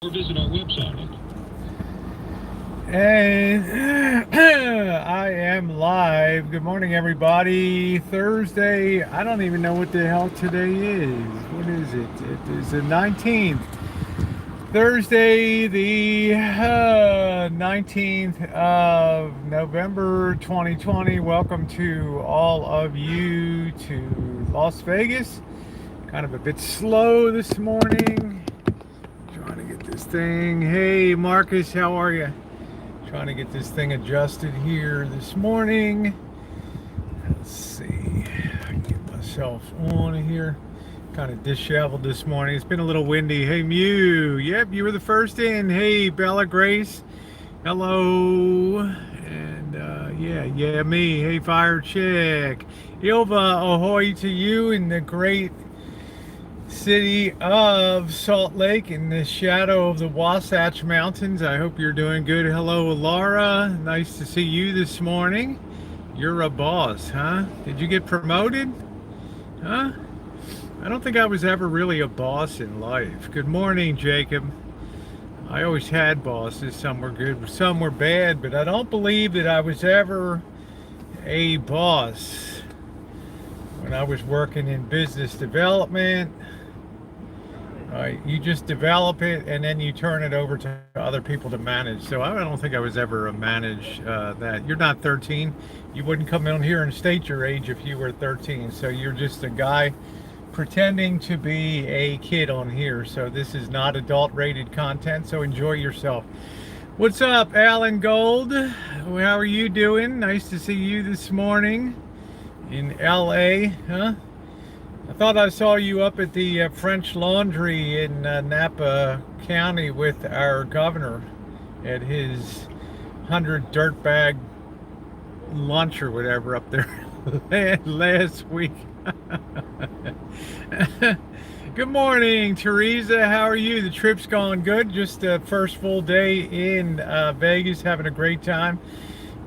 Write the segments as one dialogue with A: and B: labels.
A: or visit our website.
B: And I am live. Good morning, everybody. Thursday. I don't even know what the hell today is. What is it? It is the 19th. Thursday, the 19th of November 2020. Welcome to all of you to Las Vegas. Kind of a bit slow this morning. Trying to get this thing. Hey, Marcus, how are you? Trying to get this thing adjusted here this morning. Let's see. I can get myself on here. Kind of disheveled this morning. It's been a little windy. Hey, Mew. Yep, you were the first in. Hey, Bella Grace. Hello. And yeah, me. Hey, Fire Chick. Ilva, ahoy to you in the great city of Salt Lake in the shadow of the Wasatch Mountains. I hope you're doing good. Hello, Laura. Nice to see you this morning. You're a boss, huh? Did you get promoted? Huh? I don't think I was ever really a boss in life. Good morning, Jacob. I always had bosses. Some were good, some were bad, but I don't believe that I was ever a boss. When I was working in business development, you just develop it and then you turn it over to other people to manage. So I don't think I was ever a manage that. You're not 13. You wouldn't come in here and state your age if you were 13. So you're just a guy pretending to be a kid on here. So this is not adult rated content. So enjoy yourself. What's up, Alan Gold? How are you doing? Nice to see you this morning in LA, huh? I thought I saw you up at the French Laundry in Napa County with our governor at his 100 dirtbag lunch or whatever up there last week. Good morning, Teresa. How are you? The trip's going good. Just the first full day in Vegas, having a great time.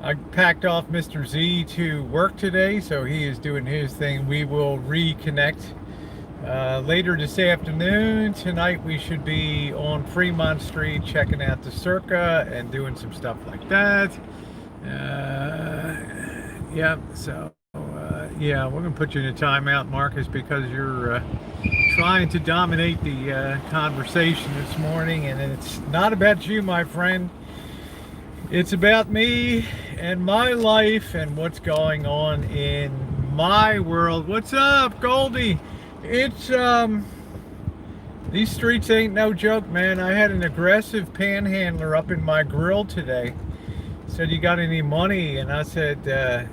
B: I packed off Mr. Z to work today, so he is doing his thing. We will reconnect later this afternoon. Tonight we should be on Fremont Street checking out the Circa and doing some stuff like that. Yeah, so yeah, we're going to put you in a timeout, Marcus, because you're trying to dominate the conversation this morning, and it's not about you, my friend. It's about me and my life and what's going on in my world. What's up, Goldie? It's these streets ain't no joke, man. I had an aggressive panhandler up in my grill today. Said, "You got any money?" And I said, "What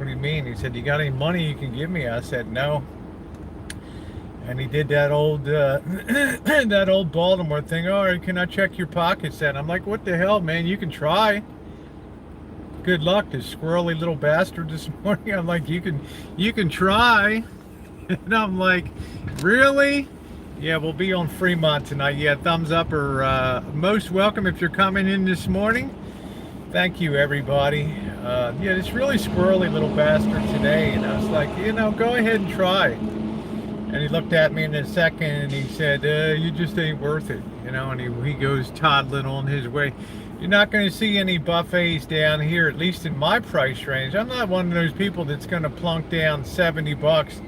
B: do you mean?" He said, "You got any money you can give me?" I said, "No." And he did that old that old Baltimore thing. All right, can I check your pockets? And I'm like, what the hell, man? You can try. Good luck, this squirrely little bastard this morning. I'm like, you can try. And I'm like, really? Yeah, we'll be on Fremont tonight. Yeah, thumbs up or most welcome if you're coming in this morning. Thank you, everybody. Yeah, this really squirrely little bastard today. And I was like, go ahead and try. And he looked at me in a second and he said, you just ain't worth it, and he goes toddling on his way. You're not going to see any buffets down here, at least in my price range. I'm not one of those people that's going to plunk down $70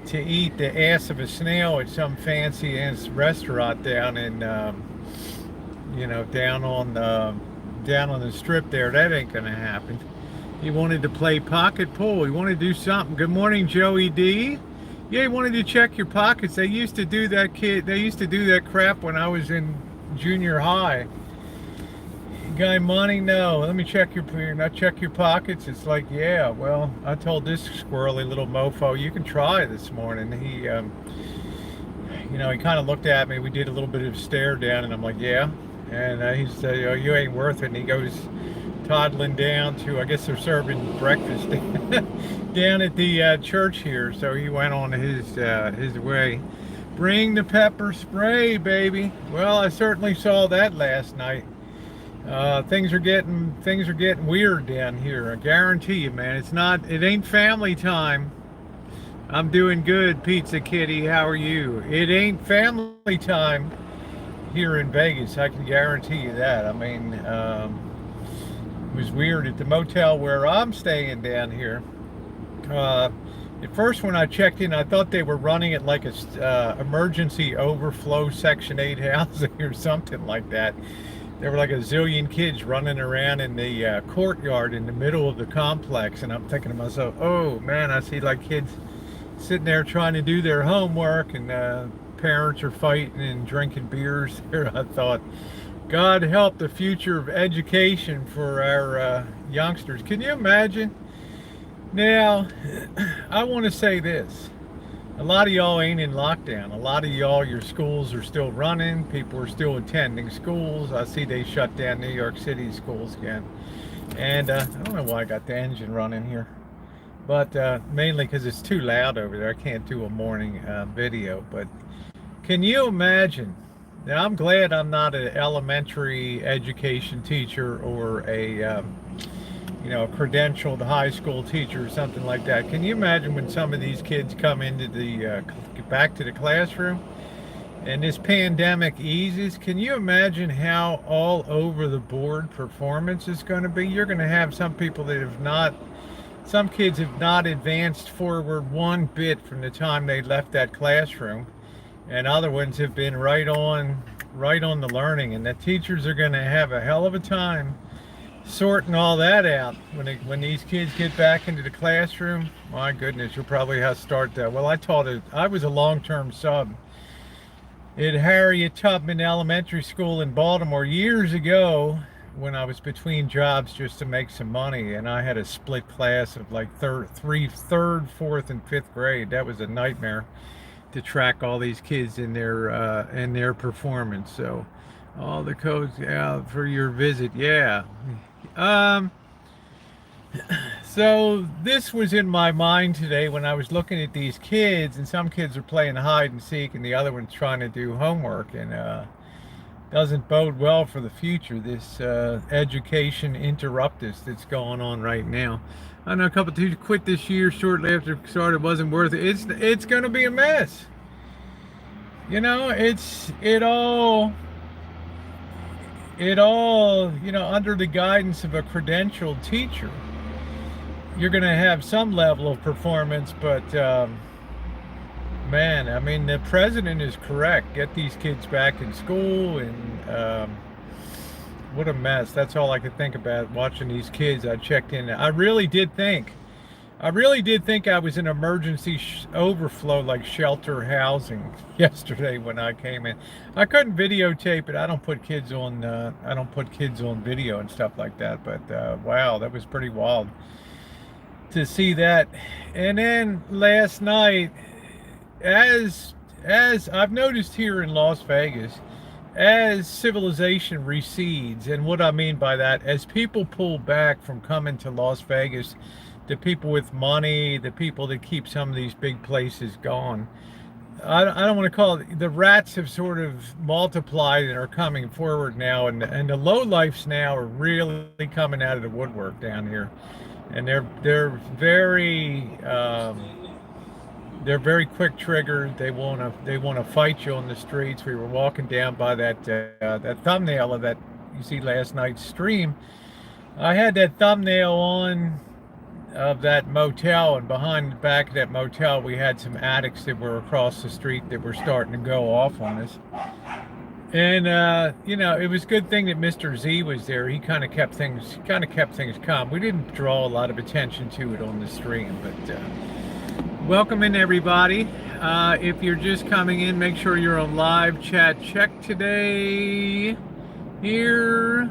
B: to eat the ass of a snail at some fancy ass restaurant down in, down on the strip there. That ain't going to happen. He wanted to play pocket pool. He wanted to do something. Good morning, Joey D. Yeah, he wanted to check your pockets. They used to do that, kid. They used to do that crap when I was in junior high. Guy money? No. Let me check check your pockets. It's like, yeah. Well, I told this squirrely little mofo, you can try this morning. He, he kind of looked at me. We did a little bit of stare down, and I'm like, yeah. And he said, oh, you ain't worth it. And he goes toddling down to, I guess they're serving breakfast down at the church here. So he went on his way. Bring the pepper spray, baby. Well, I certainly saw that last night. Things are getting weird down here. I guarantee you, man. It ain't family time. I'm doing good, Pizza Kitty. How are you? It ain't family time. here in Vegas. I can guarantee you that. I mean, it was weird at the motel where I'm staying down here. Uh, at first, when I checked in, I thought they were running it like a emergency overflow Section 8 housing or something like that. There were like a zillion kids running around in the courtyard in the middle of the complex, and I'm thinking to myself, oh man, I see like kids sitting there trying to do their homework, and parents are fighting and drinking beers there. I thought, God help the future of education for our youngsters. Can you imagine? Now, I want to say this. A lot of y'all ain't in lockdown. A lot of y'all, your schools are still running. People are still attending schools. I see they shut down New York City schools again. And I don't know why I got the engine running here. But mainly because it's too loud over there. I can't do a morning video. But can you imagine? Now, I'm glad I'm not an elementary education teacher or a credentialed high school teacher or something like that. Can you imagine when some of these kids come into the back to the classroom and this pandemic eases? Can you imagine how all over the board performance is going to be? You're going to have some people that have not, some kids have not advanced forward one bit from the time they left that classroom, and other ones have been right on the learning, and the teachers are going to have a hell of a time sorting all that out when these kids get back into the classroom. My goodness, you'll probably have to start that. Well, I was a long-term sub at Harriet Tubman Elementary School in Baltimore years ago when I was between jobs just to make some money, and I had a split class of like third, fourth, and fifth grade. That was a nightmare to track all these kids in their performance. So all the codes for your visit, yeah. So this was in my mind today when I was looking at these kids, and some kids are playing hide and seek and the other one's trying to do homework, and doesn't bode well for the future, this education interruptus that's going on right now. I know a couple of teachers quit this year shortly after it started. Wasn't worth it. It's going to be a mess. It all, under the guidance of a credentialed teacher, you're going to have some level of performance, but man, I mean, the president is correct. Get these kids back in school, and what a mess. That's all I could think about watching these kids. I checked in. I really did think I was in emergency overflow, like shelter housing, yesterday when I came in. I couldn't videotape it. I don't put kids on video and stuff like that. But wow, that was pretty wild to see that. And then last night, as I've noticed here in Las Vegas, as civilization recedes, and what I mean by that, as people pull back from coming to Las Vegas, the people with money, the people that keep some of these big places going, I don't want to call it, the rats have sort of multiplied and are coming forward now, and the lowlifes now are really coming out of the woodwork down here, and they're very quick triggered. They want to fight you on the streets. We were walking down by that thumbnail of that you see last night's stream. I had that thumbnail on of that motel, and behind the back of that motel we had some addicts that were across the street that were starting to go off on us. And it was a good thing that Mr. Z was there. He kind of kept things calm. We didn't draw a lot of attention to it on the stream, but welcome in, everybody. If you're just coming in, make sure you're on live chat check today here.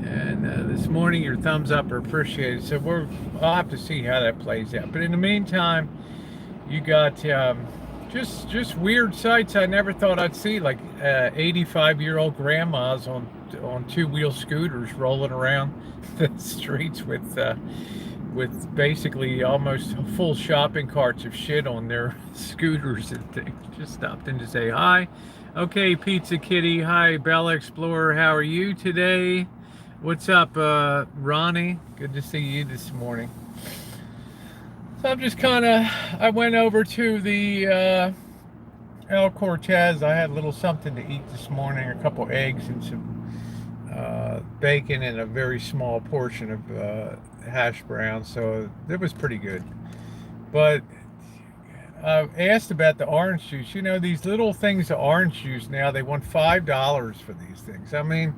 B: And this morning, your thumbs up are appreciated. So I'll have to see how that plays out. But in the meantime, you got just weird sights I never thought I'd see, like 85-year-old grandmas on two-wheel scooters rolling around the streets with basically almost full shopping carts of shit on their scooters and things. Just stopped in to say hi. Okay, Pizza Kitty. Hi, Bella Explorer. How are you today? What's up, Ronnie? Good to see you this morning. So I'm just I went over to the El Cortez. I had a little something to eat this morning, a couple eggs and some bacon and a very small portion of hash brown. So it was pretty good. But I asked about the orange juice. You know, these little things of orange juice now, they want $5 for these things. I mean,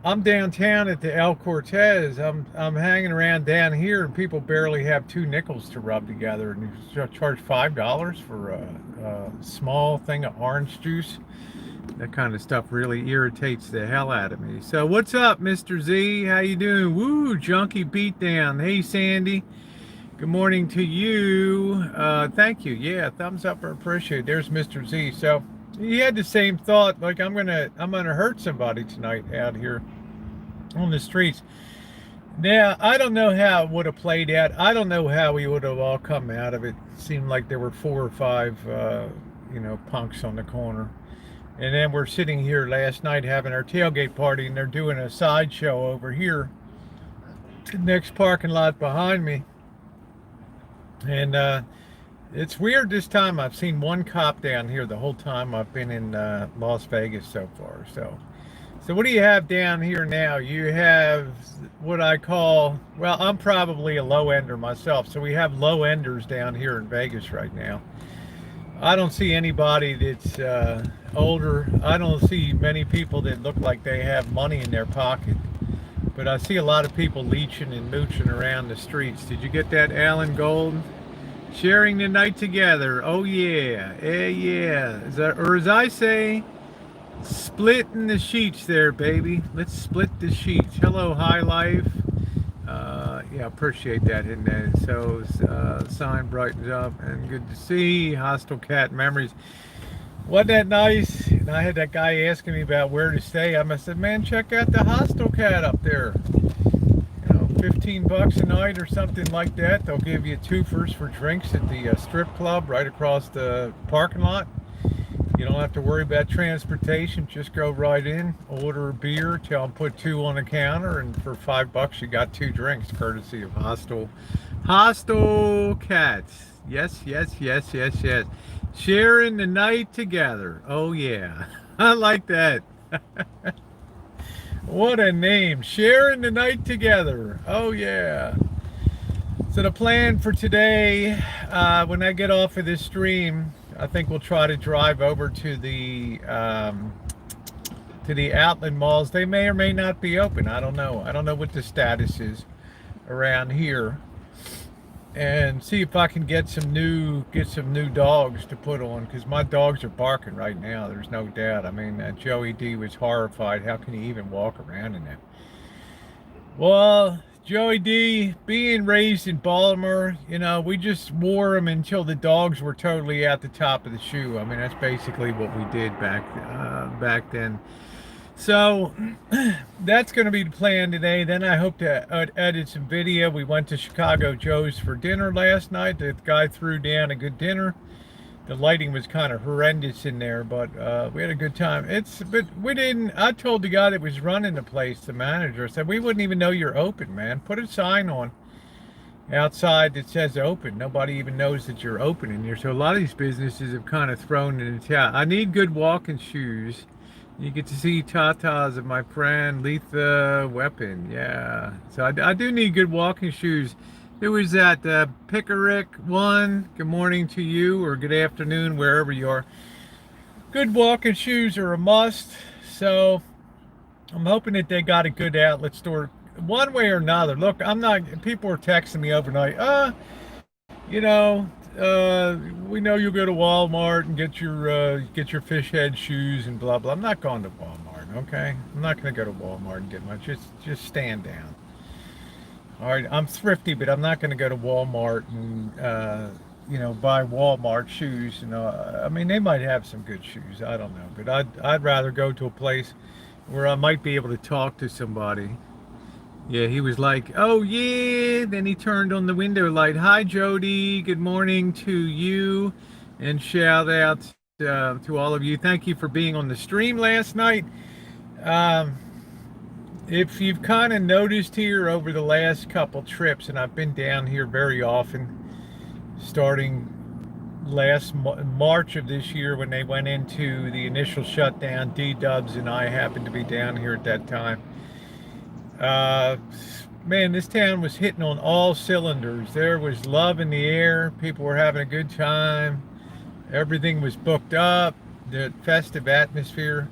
B: I'm downtown at the El Cortez. I'm hanging around down here, and people barely have two nickels to rub together, and you charge $5 for a small thing of orange juice. That kind of stuff really irritates the hell out of me. So what's up, Mr. Z? How you doing? Woo, junkie beatdown. Hey, Sandy. Good morning to you. Thank you. Yeah, thumbs up or appreciate. There's Mr. Z. So he had the same thought, like I'm gonna hurt somebody tonight out here on the streets. Now, I don't know how it would have played out. I don't know how we would have all come out of it. It seemed like there were 4 or 5, punks on the corner. And then we're sitting here last night having our tailgate party, and they're doing a sideshow over here, the next parking lot behind me. And it's weird this time. I've seen one cop down here the whole time I've been in Las Vegas so far. So what do you have down here now? You have what I call, well, I'm probably a low ender myself. So we have low enders down here in Vegas right now. I don't see anybody that's older. I don't see many people that look like they have money in their pocket. But I see a lot of people leeching and mooching around the streets. Did you get that, Alan Gold? Sharing the night together. Oh yeah, yeah. Or as I say, splitting the sheets there, baby. Let's split the sheets. Hello, High Life. Yeah, appreciate that, isn't it? So, sign brightens up and good to see. Hostile Cat Memories. Wasn't that nice? And I had that guy asking me about where to stay. I said, man, check out the Hostile Cat up there. 15 bucks a night or something like that. They'll give you twofers for drinks at the strip club right across the parking lot. You don't have to worry about transportation. Just go right in, order a beer, tell them put 2 on the counter, and for $5 you got 2 drinks, courtesy of Hostile Cats. Yes, yes, yes, yes, yes. Sharing the night together. Oh yeah, I like that. What a name. Sharing the night together. Oh yeah. So the plan for today, when I get off of this stream, I think we'll try to drive over to the outlet malls. They may or may not be open. I don't know. I don't know what the status is around here, and see if I can get some new dogs to put on, because my dogs are barking right now. There's no doubt. I mean, Joey D was horrified. How can he even walk around in that? Well, Joey D, being raised in Baltimore, we just wore them until the dogs were totally at the top of the shoe. I mean, that's basically what we did back then. So that's going to be the plan today. Then I hope to edit some video. We went to Chicago Joe's for dinner last night. The guy threw down a good dinner. The lighting was kind of horrendous in there, but we had a good time. But we didn't. I told the guy that was running the place, the manager, I said, we wouldn't even know you're open, man. Put a sign on outside that says open. Nobody even knows that you're open in here. So a lot of these businesses have kind of thrown in the towel. I need good walking shoes. You get to see tatas of my friend Letha Weapon. Yeah. So I do need good walking shoes. Who is that? Pickerick one. Good morning to you, or good afternoon, wherever you are. Good walking shoes are a must. So I'm hoping that they got a good outlet store one way or another. Look, people are texting me overnight. We know you'll go to Walmart and get your fish head shoes and blah blah. I'm not going to Walmart, okay? I'm not going to go to Walmart and get my just stand down. All right, I'm thrifty, but I'm not going to go to Walmart and buy Walmart shoes. I mean, they might have some good shoes. I don't know, but I'd rather go to a place where I might be able to talk to somebody. Yeah, he was like, oh yeah. Then he turned on the window light. Hi, Jody. Good morning to you, and shout out to all of you. Thank you for being on the stream last night. If you've kind of noticed here over the last couple trips, and I've been down here very often, starting March of this year when they went into the initial shutdown. D-Dubs and I happened to be down here at that time. Uh, Man, this town was hitting on all cylinders. There was love in the air. People were having a good time. Everything was booked up. The festive atmosphere.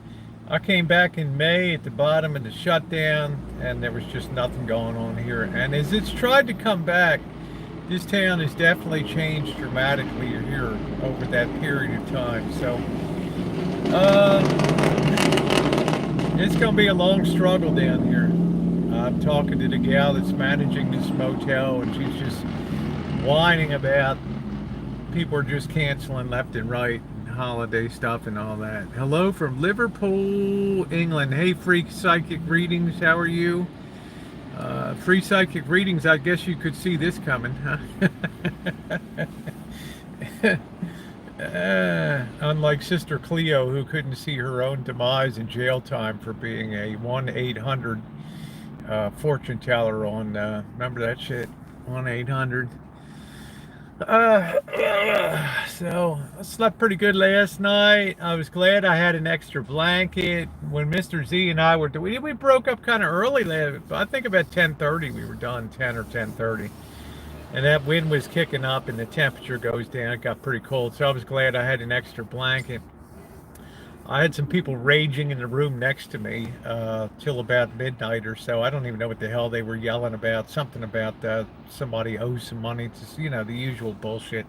B: I came back in May at the bottom of the shutdown, and there was just nothing going on here. And as it's tried to come back, this town has definitely changed dramatically here over that period of time. So it's going to be a long struggle down here. I'm talking to the gal that's managing this motel, and she's just whining about people are just canceling left and right, and holiday stuff and all that. Hello from Liverpool, England. Hey, free psychic readings, how are you? Free psychic readings, I guess you could see this coming, huh? Unlike Sister Cleo, who couldn't see her own demise in jail time for being a 1-800 fortune teller on, remember that shit? 1-800. So I slept pretty good last night. I was glad I had an extra blanket. When Mr. Z and I we broke up kind of early. I think about 10:30 we were done, 10 or 10:30. And that wind was kicking up and the temperature goes down. It got pretty cold. So I was glad I had an extra blanket. I had some people raging in the room next to me till about midnight or so. I don't even know what the hell they were yelling about. Something about somebody owes some money to, the usual bullshit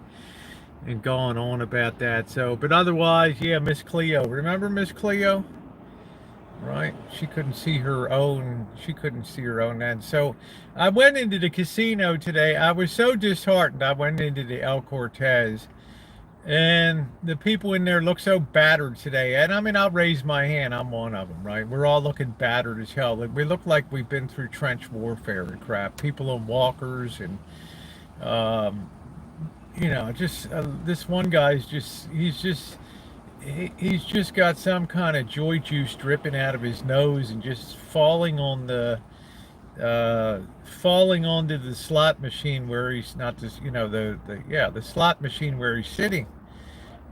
B: and going on about that. So, but otherwise, yeah, Miss Cleo. Remember Miss Cleo? Right? She couldn't see her own. She couldn't see her own end. So I went into the casino today. I was so disheartened. I went into the El Cortez. And the people in there look so battered today. And I mean, I'll raise my hand. I'm one of them, right? We're all looking battered as hell. We look like we've been through trench warfare and crap. People on walkers and, just this one guy's he's just got some kind of joy juice dripping out of his nose and just falling onto the slot machine where he's not this, the slot machine where he's sitting.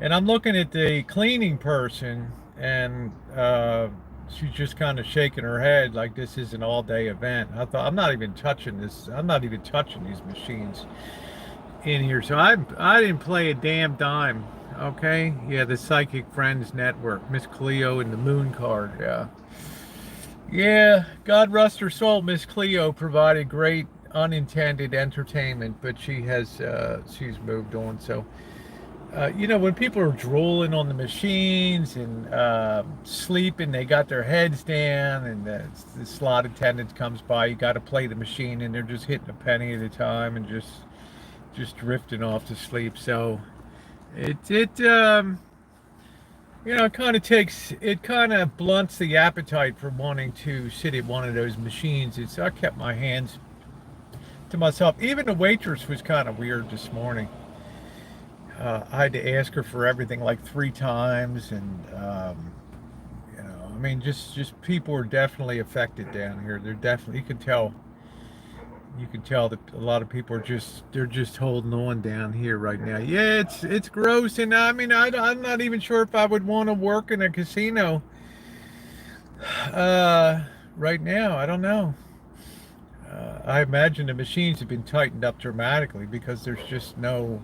B: And I'm looking at the cleaning person, and she's just kind of shaking her head like this is an all-day event. I thought, I'm not even touching this. I'm not even touching these machines in here. So I didn't play a damn dime. Okay, yeah, the Psychic Friends Network, Miss Cleo and the Moon card. Yeah, God rest her soul. Miss Cleo provided great unintended entertainment, but she's moved on. So, when people are drooling on the machines and sleeping, they got their heads down, and the slot attendant comes by. You got to play the machine, and they're just hitting a penny at a time and just drifting off to sleep. So, it kind of blunts the appetite for wanting to sit at one of those machines. I kept my hands to myself. Even the waitress was kind of weird this morning. I had to ask her for everything like 3 times, and just people are definitely affected down here. They're definitely, you can tell that a lot of people are just holding on down here right now. Yeah, it's gross, and I mean, I'm not even sure if I would want to work in a casino right now. I don't know. I imagine the machines have been tightened up dramatically because there's just no,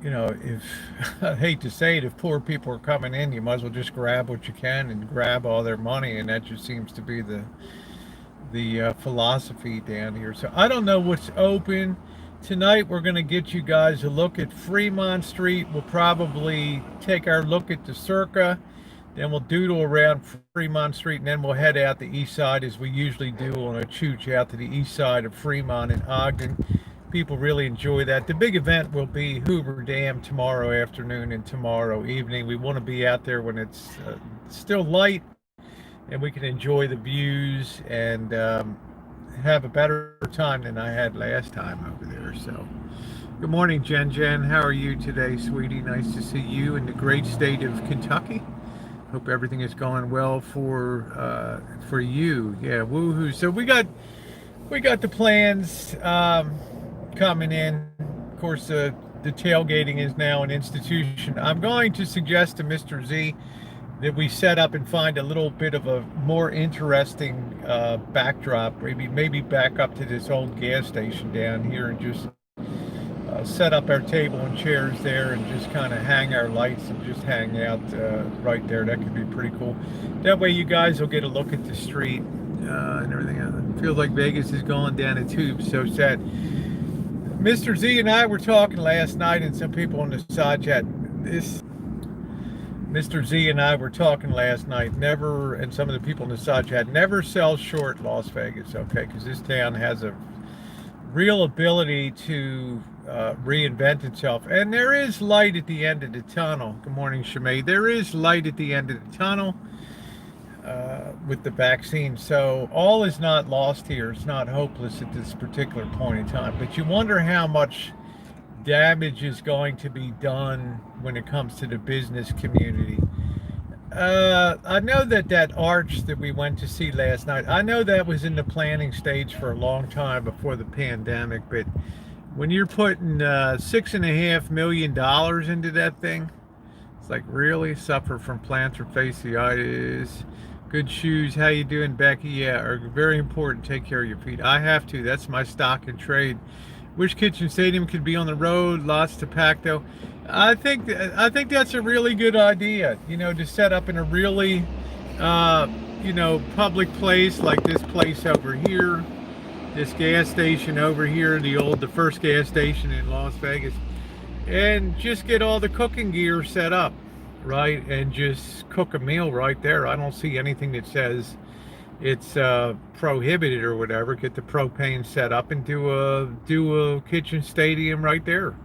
B: if I hate to say it, if poor people are coming in, you might as well just grab what you can and grab all their money, and that just seems to be the philosophy down here. So I don't know what's open tonight. We're going to get you guys a look at Fremont Street. We'll probably take our look at the Circa, then we'll doodle around Fremont Street, and then we'll head out the east side as we usually do on a chooch out to the east side of Fremont and Ogden. People really enjoy that. The big event will be Hoover Dam tomorrow afternoon and tomorrow evening. We want to be out there when it's still light, and we can enjoy the views and have a better time than I had last time over there. So, good morning, Jen. How are you today, sweetie? Nice to see you in the great state of Kentucky. Hope everything is going well for you. Yeah, woohoo! So we got the plans coming in. Of course, the tailgating is now an institution. I'm going to suggest to Mr. Z that we set up and find a little bit of a more interesting backdrop. Maybe back up to this old gas station down here and just set up our table and chairs there and just kind of hang our lights and just hang out right there. That could be pretty cool. That way you guys will get a look at the street and everything. It feels like Vegas is going down a tube. So sad. Mr. Z and I were talking last night, and some people on the side chat. Mr. Z and I were talking last night. Never, and some of the people in the side chat, never sell short Las Vegas, okay? Because this town has a real ability to reinvent itself. And there is light at the end of the tunnel. Good morning, Shimei. There is light at the end of the tunnel with the vaccine. So all is not lost here. It's not hopeless at this particular point in time. But you wonder how much damage is going to be done when it comes to the business community. I know that arch that we went to see last night, I know that was in the planning stage for a long time before the pandemic, but when you're putting $6.5 million into that thing, it's like, really? Suffer from plantar fasciitis. Good shoes. How you doing, Becky? Yeah, are very important. Take care of your feet. I have to. That's my stock and trade. Wish Kitchen Stadium could be on the road. Lots to pack, though. I think that's a really good idea. You know, to set up in a really, public place like this place over here, this gas station over here, the first gas station in Las Vegas, and just get all the cooking gear set up, right, and just cook a meal right there. I don't see anything that says it's prohibited or whatever. Get the propane set up and do a kitchen stadium right there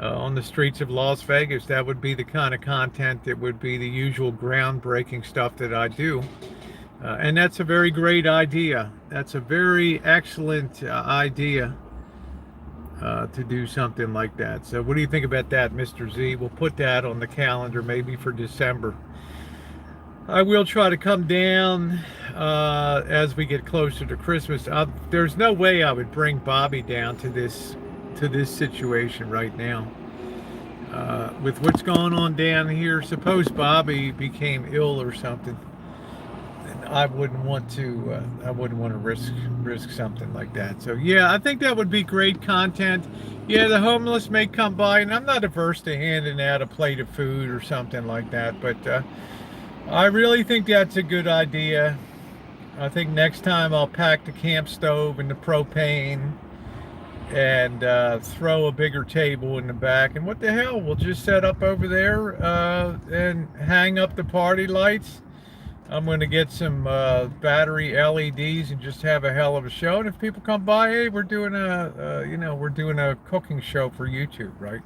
B: on the streets of Las Vegas. That would be the kind of content that would be the usual groundbreaking stuff that I do. And that's a very great idea. That's a very excellent idea to do something like that. So what do you think about that, Mr. Z? We'll put that on the calendar maybe for December. I will try to come down as we get closer to Christmas. There's no way I would bring Bobby down to this situation right now. With what's going on down here, suppose Bobby became ill or something, and I wouldn't want to risk something like that. So yeah, I think that would be great content. Yeah, the homeless may come by, and I'm not averse to handing out a plate of food or something like that, but I really think that's a good idea. I think next time I'll pack the camp stove and the propane and throw a bigger table in the back. And what the hell, we'll just set up over there and hang up the party lights. I'm going to get some battery LEDs and just have a hell of a show. And if people come by, hey, we're doing a cooking show for YouTube, right?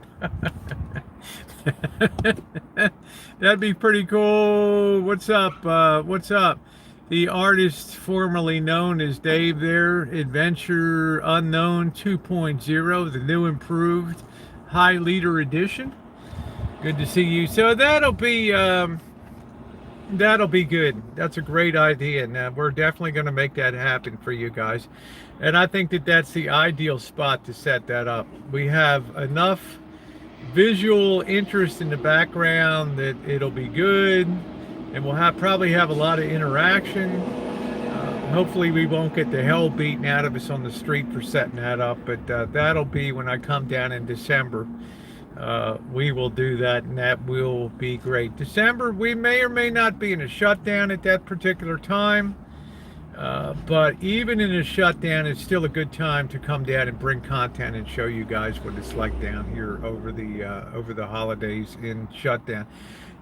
B: That'd be pretty cool. What's up? What's up? The artist formerly known as Dave there, Adventure Unknown 2.0, the new improved High Leader Edition. Good to see you. So that'll be good. That's a great idea, and we're definitely going to make that happen for you guys. And I think that that's the ideal spot to set that up. We have enough visual interest in the background that it'll be good, and we'll probably have a lot of interaction. Hopefully we won't get the hell beaten out of us on the street for setting that up, but that'll be when I come down in December. We will do that, and that will be great. December, we may or may not be in a shutdown at that particular time, but even in a shutdown, it's still a good time to come down and bring content and show you guys what it's like down here over the holidays in shutdown.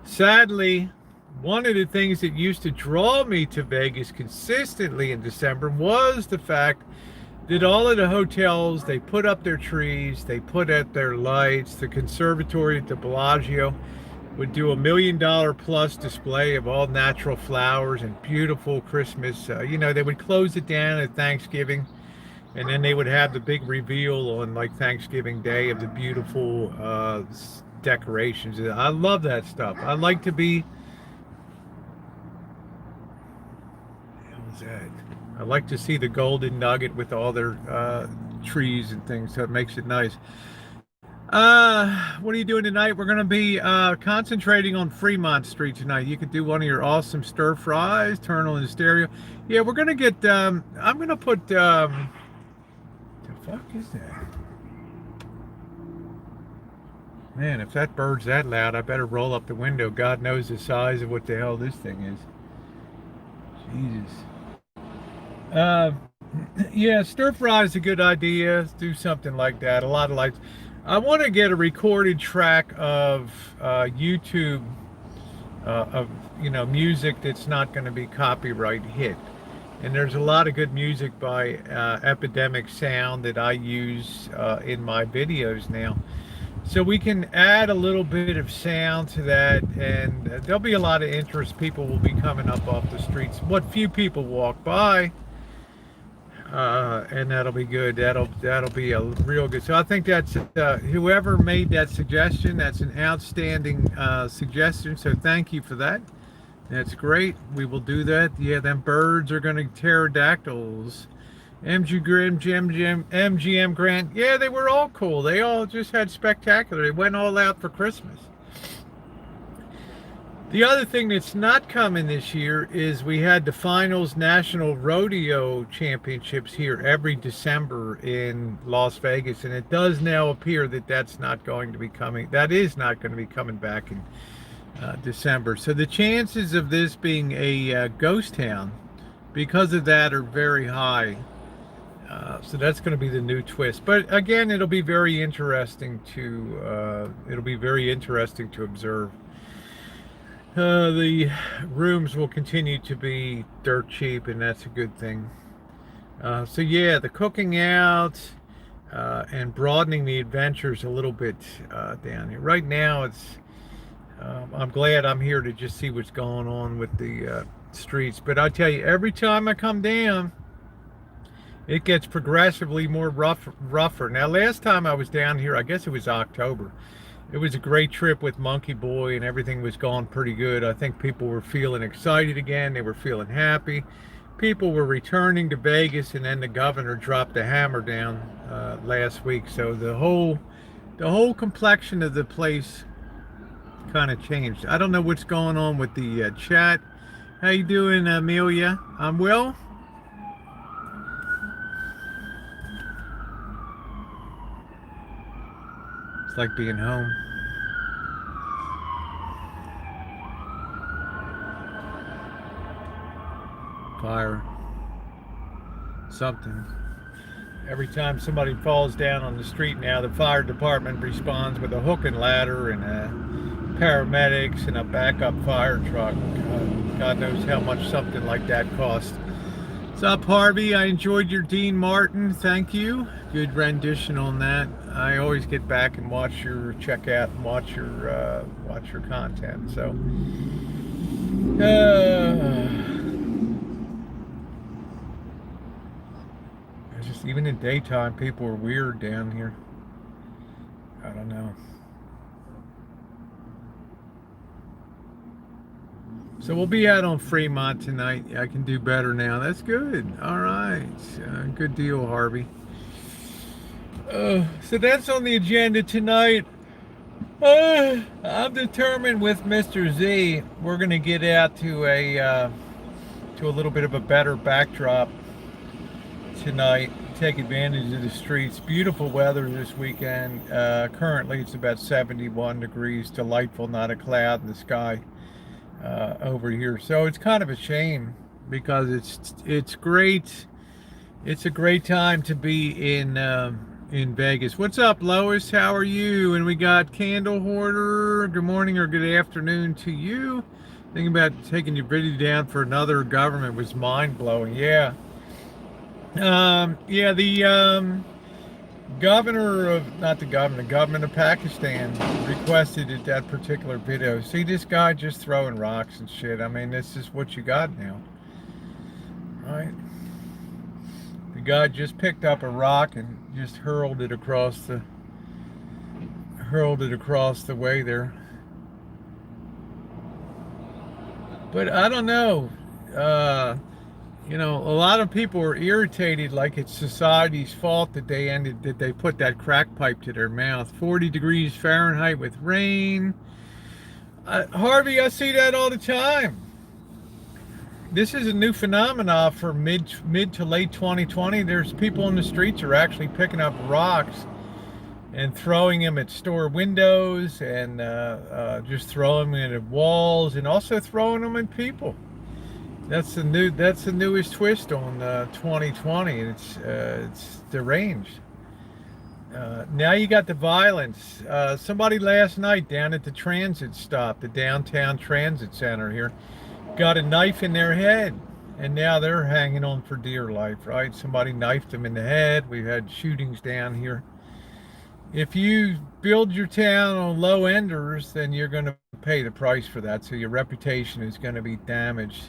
B: Sadly, one of the things that used to draw me to Vegas consistently in December was the fact that all of the hotels, they put up their trees, they put up their lights. The conservatory at the Bellagio would do $1 million plus display of all natural flowers and beautiful Christmas. They would close it down at Thanksgiving, and then they would have the big reveal on like Thanksgiving Day of the beautiful decorations. I love that stuff. I like to be. I like to see the Golden Nugget with all their trees and things, so it makes it nice. What are you doing tonight? We're going to be concentrating on Fremont Street tonight. You could do one of your awesome stir fries, turn on the stereo. Yeah, we're going to get, I'm going to put, the fuck is that? Man, if that bird's that loud, I better roll up the window. God knows the size of what the hell this thing is. Jesus. Uh, yeah, stir fry is a good idea. Do something like that. A lot of lights. I want to get a recorded track of YouTube of music that's not going to be copyright hit. And there's a lot of good music by Epidemic Sound that I use in my videos now. So we can add a little bit of sound to that, and there'll be a lot of interest. People will be coming up off the streets. What few people walk by. And that'll be good. That'll be a real good. So I think that's whoever made that suggestion. That's an outstanding suggestion. So thank you for that. That's great. We will do that. Yeah, them birds are going to pterodactyls. MGM Grant. Yeah, they were all cool. They all just had spectacular. They went all out for Christmas. The other thing that's not coming this year is we had the finals National Rodeo Championships here every December in Las Vegas, and it does now appear that that's not going to be coming. That is not going to be coming back in December. So the chances of this being a ghost town because of that are very high. So that's going to be the new twist. But again, it'll be very interesting to observe. The rooms will continue to be dirt cheap, and that's a good thing. So yeah, the cooking out and broadening the adventures a little bit down here. Right now, I'm glad I'm here to just see what's going on with the streets. But I tell you, every time I come down, it gets progressively more rougher. Now, last time I was down here, I guess it was October. It was a great trip with Monkey Boy, and everything was going pretty good. I think people were feeling excited again. They were feeling happy. People were returning to Vegas, and then the governor dropped the hammer down last week. So the whole complexion of the place kind of changed. I don't know what's going on with the chat. How you doing, Amelia? I'm well. It's like being home. Fire. Something. Every time somebody falls down on the street now, the fire department responds with a hook and ladder and paramedics and a backup fire truck. God knows how much something like that costs. What's up, Harvey? I enjoyed your Dean Martin. Thank you. Good rendition on that. I always get back and check out and watch your content. So, it's just even in daytime, people are weird down here. I don't know. So we'll be out on Fremont tonight. I can do better now. That's good. All right. Good deal, Harvey. So that's on the agenda tonight. I'm determined with Mr. Z, we're going to get out to a little bit of a better backdrop tonight. Take advantage of the streets. Beautiful weather this weekend. Currently, it's about 71 degrees. Delightful, not a cloud in the sky. Over here, so it's kind of a shame because it's great. It's a great time to be in Vegas. What's up, Lois? How are you? And we got Candle Hoarder. Good morning or good afternoon to you. Thinking about taking your video down for another government was mind blowing. Yeah. Yeah. The government of Pakistan requested that particular video. See this guy just throwing rocks and shit. I mean, this is what you got now, right? The guy just picked up a rock and just hurled it across the way there. But I don't know. You know, a lot of people are irritated, like it's society's fault that they put that crack pipe to their mouth. 40 degrees Fahrenheit with rain. Harvey, I see that all the time. This is a new phenomenon for mid to late 2020. There's people in the streets who are actually picking up rocks and throwing them at store windows, and just throwing them at walls, and also throwing them at people. That's the newest twist on 2020. It's deranged. Now you got the violence. Somebody last night down at the transit stop, the downtown transit center here, got a knife in their head, and now they're hanging on for dear life. Right? Somebody knifed them in the head. We've had shootings down here. If you build your town on low enders, then you're going to pay the price for that. So your reputation is going to be damaged.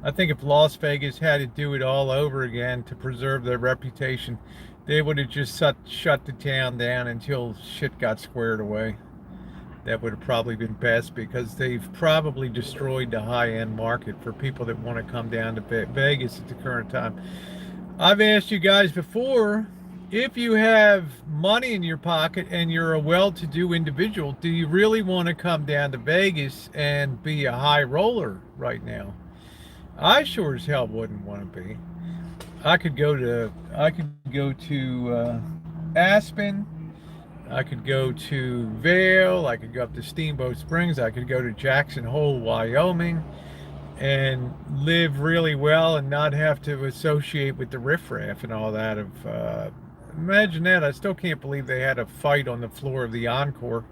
B: I think if Las Vegas had to do it all over again to preserve their reputation, they would have just shut the town down until shit got squared away. That would have probably been best, because they've probably destroyed the high-end market for people that want to come down to Vegas at the current time. I've asked you guys before, if you have money in your pocket and you're a well-to-do individual, do you really want to come down to Vegas and be a high roller right now? I sure as hell wouldn't want to be. I could go to Aspen. I could go to Vail. I could go up to Steamboat Springs. I could go to Jackson Hole, Wyoming, and live really well and not have to associate with the riffraff and all that. Imagine that. I still can't believe they had a fight on the floor of the Encore.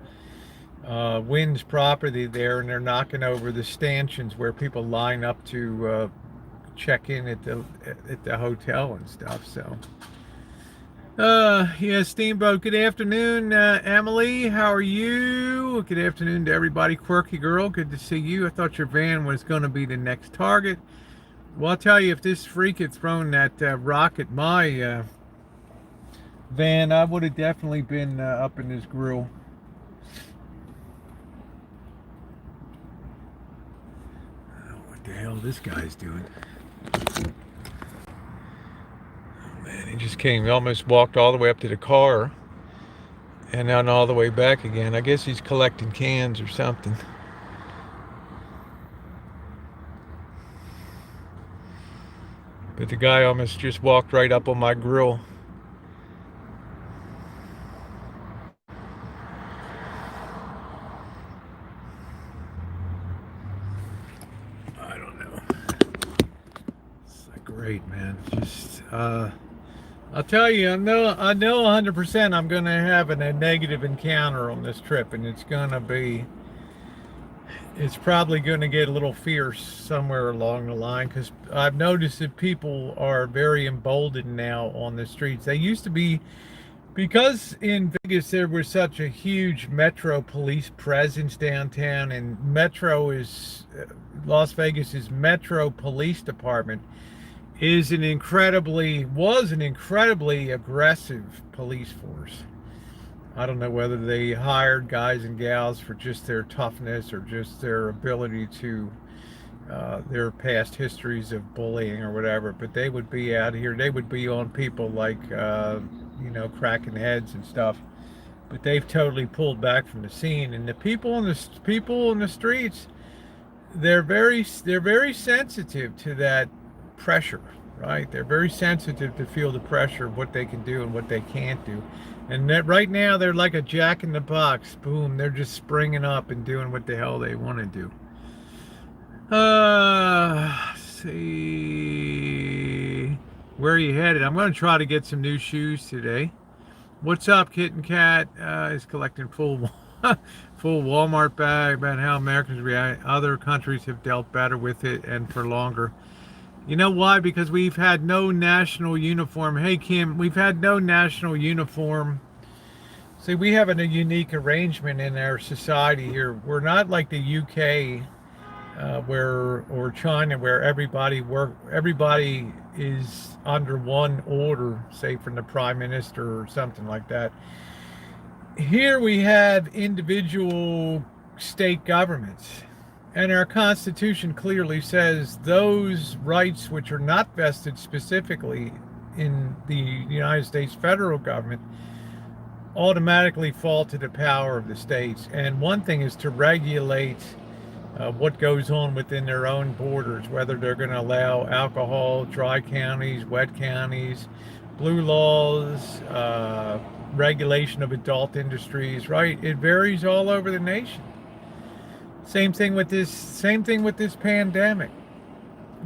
B: Wynn's property there, and they're knocking over the stanchions where people line up to check in at the hotel and stuff. So, yeah, Steamboat. Good afternoon, Emily. How are you? Good afternoon to everybody. Quirky girl, good to see you. I thought your van was going to be the next target. Well, I'll tell you, if this freak had thrown that rock at my van, I would have definitely been up in his grill. What the hell this guy's doing? Oh man, he just came. He almost walked all the way up to the car and then all the way back again. I guess he's collecting cans or something. But the guy almost just walked right up on my grill. I don't know. It's like great, man. Just I'll tell you, I know 100% I'm going to have a negative encounter on this trip, and it's probably going to get a little fierce somewhere along the line, because I've noticed that people are very emboldened now on the streets. They used to be, because in Vegas there was such a huge Metro police presence downtown, and Las Vegas's Metro Police Department was an incredibly aggressive police force. I don't know whether they hired guys and gals for just their toughness or just their ability to their past histories of bullying or whatever, but they would be out here. They would be on people like cracking heads and stuff. But they've totally pulled back from the scene, and the people in the streets, they're very sensitive to that pressure, right? They're very sensitive to feel the pressure of what they can do and what they can't do. And that right now they're like a jack in the box. Boom, they're just springing up and doing what the hell they want to do. See, where are you headed? I'm going to try to get some new shoes today. What's up, Kitten Cat? Is collecting full Walmart bag about how Americans react. Other countries have dealt better with it and for longer. You know why? Because we've had no national uniform. Hey, Kim, we've had no national uniform. See, we have a unique arrangement in our society here. We're not like the UK or China, where everybody is under one order, say from the prime minister or something like that. Here we have individual state governments, And our Constitution clearly says those rights which are not vested specifically in the United States federal government automatically fall to the power of the states. And one thing is to regulate what goes on within their own borders, whether they're going to allow alcohol, dry counties, wet counties, blue laws, regulation of adult industries, right? It varies all over the nation. Same thing with this pandemic.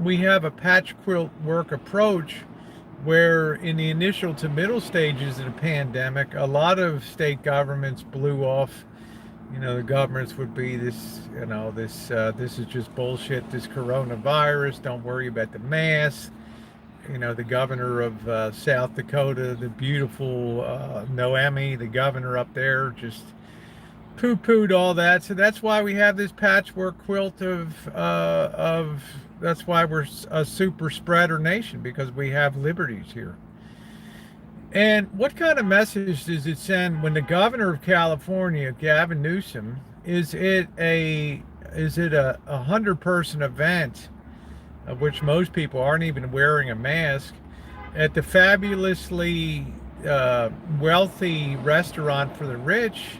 B: We have a patchwork work approach where in the initial to middle stages of the pandemic, a lot of state governments blew off. The governments would be this, this is just bullshit, this coronavirus, don't worry about the masks. The governor of South Dakota, the beautiful Noemi, the governor up there, just poo-pooed all that. So that's why we have this patchwork quilt of that's why we're a super spreader nation, because we have liberties here. And what kind of message does it send when the governor of California, Gavin Newsom, is it a 100-person event, of which most people aren't even wearing a mask, at the fabulously wealthy restaurant for the rich,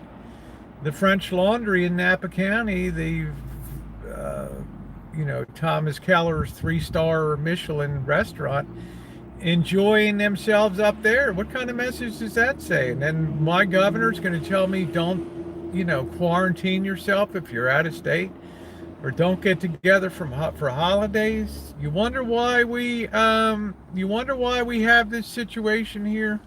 B: the French Laundry in Napa County, the Thomas Keller's 3-star Michelin restaurant, enjoying themselves up there? What kind of message does that say? And then my governor's going to tell me don't, quarantine yourself if you're out of state, or don't get together for holidays. You wonder why we have this situation here?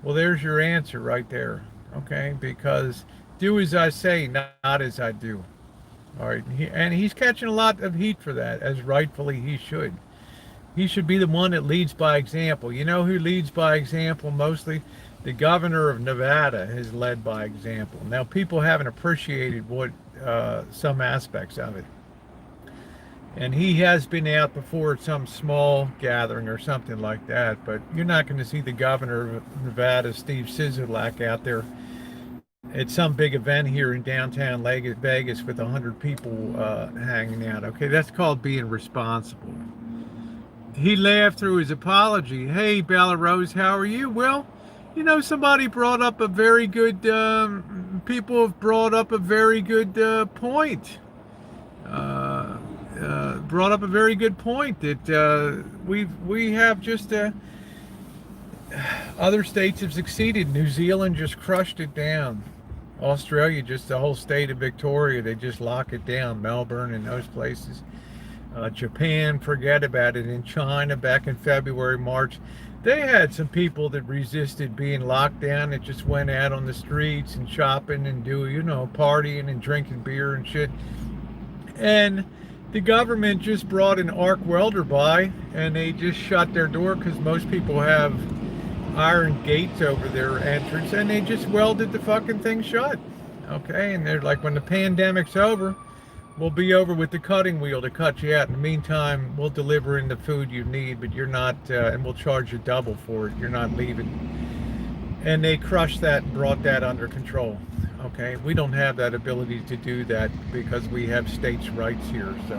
B: Well, there's your answer right there. Okay, because do as I say, not as I do. All right, and he's catching a lot of heat for that, as rightfully he should. He should be the one that leads by example. You know who leads by example mostly? The governor of Nevada has led by example. Now, people haven't appreciated some aspects of it. And he has been out before at some small gathering or something like that, but you're not going to see the governor of Nevada, Steve Sisolak, out there at some big event here in downtown Vegas with 100 people hanging out. Okay, that's called being responsible. He laughed through his apology. Hey, Bella Rose, how are you? Well, somebody brought up a very good, people have brought up a very good point. Brought up a very good point that we have just other states have succeeded. New Zealand just crushed it down. Australia, just the whole state of Victoria, they just lock it down. Melbourne and those places. Japan, forget about it. In China, back in February, March, they had some people that resisted being locked down, that just went out on the streets and shopping and partying and drinking beer and shit. And the government just brought an arc welder by, and they just shut their door, because most people have iron gates over their entrance, and they just welded the fucking thing shut. Okay, and they're like, when the pandemic's over, we'll be over with the cutting wheel to cut you out. In the meantime, we'll deliver in the food you need, but you're not, and we'll charge you double for it. You're not leaving. And they crushed that and brought that under control. Okay, we don't have that ability to do that because we have states' rights here. So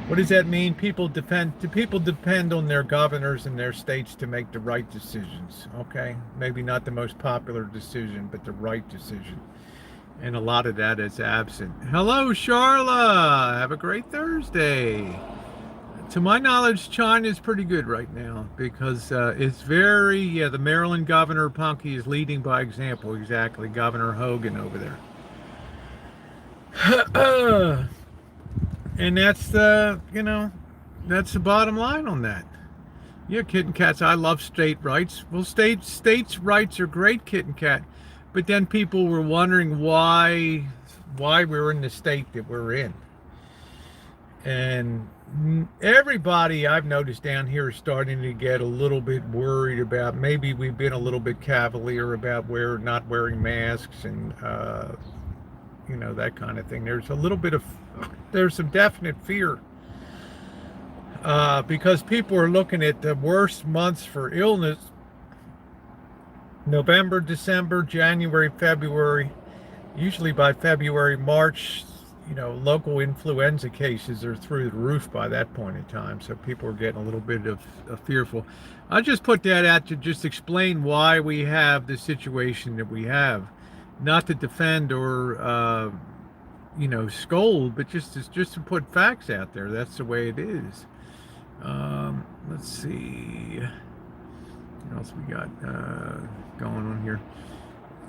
B: what does that mean? People depend on their governors and their states to make the right decisions. Okay, maybe not the most popular decision, but the right decision. And a lot of that is absent. Hello, Charla. Have a great Thursday. To my knowledge, China is pretty good right now, because it's the Maryland governor, Punky, is leading by example. Exactly, Governor Hogan over there. And that's the bottom line on that. Yeah, kitten cats, I love state rights. Well, states' rights are great, kitten cat. But then people were wondering why we're in the state that we're in. And everybody I've noticed down here is starting to get a little bit worried about, maybe we've been a little bit cavalier about not wearing masks and that kind of thing. There's some definite fear because people are looking at the worst months for illness: November, December, January, February. Usually by February, March, local influenza cases are through the roof by that point in time. So people are getting a little bit of fearful. I just put that out to just explain why we have the situation that we have, not to defend or scold, but just to put facts out there. That's the way it is. Let's see what else we got going on here.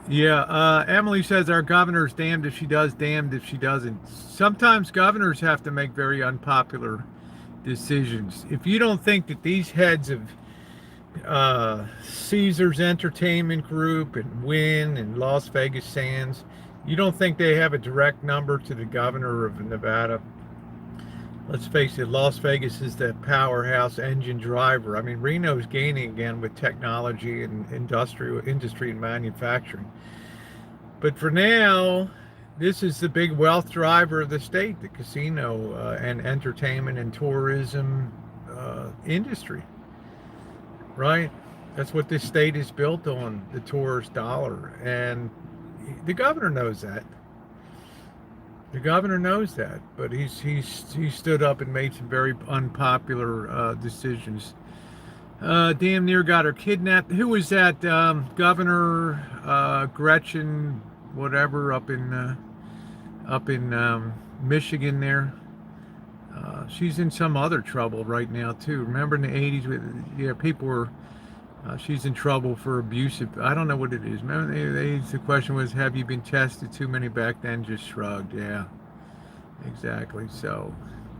B: Yeah, Emily says our governor's damned if she does, damned if she doesn't. Sometimes governors have to make very unpopular decisions. If you don't think that these heads of Caesars Entertainment Group and Wynn and Las Vegas Sands, you don't think they have a direct number to the governor of Nevada? Let's face it, Las Vegas is the powerhouse engine driver. I mean, Reno's gaining again with technology and industry and manufacturing. But for now, this is the big wealth driver of the state, the casino and entertainment and tourism industry, right? That's what this state is built on, the tourist dollar. And the governor knows that. The governor knows that, but he stood up and made some very unpopular decisions. Damn near got her kidnapped. Who was that? Governor Gretchen, whatever, up in Michigan there. She's in some other trouble right now too. Remember in the 80s, people were. She's in trouble for abusive. I don't know what it is. Remember, the question was, have you been tested? Too many back then. Just shrugged. Yeah, exactly. So,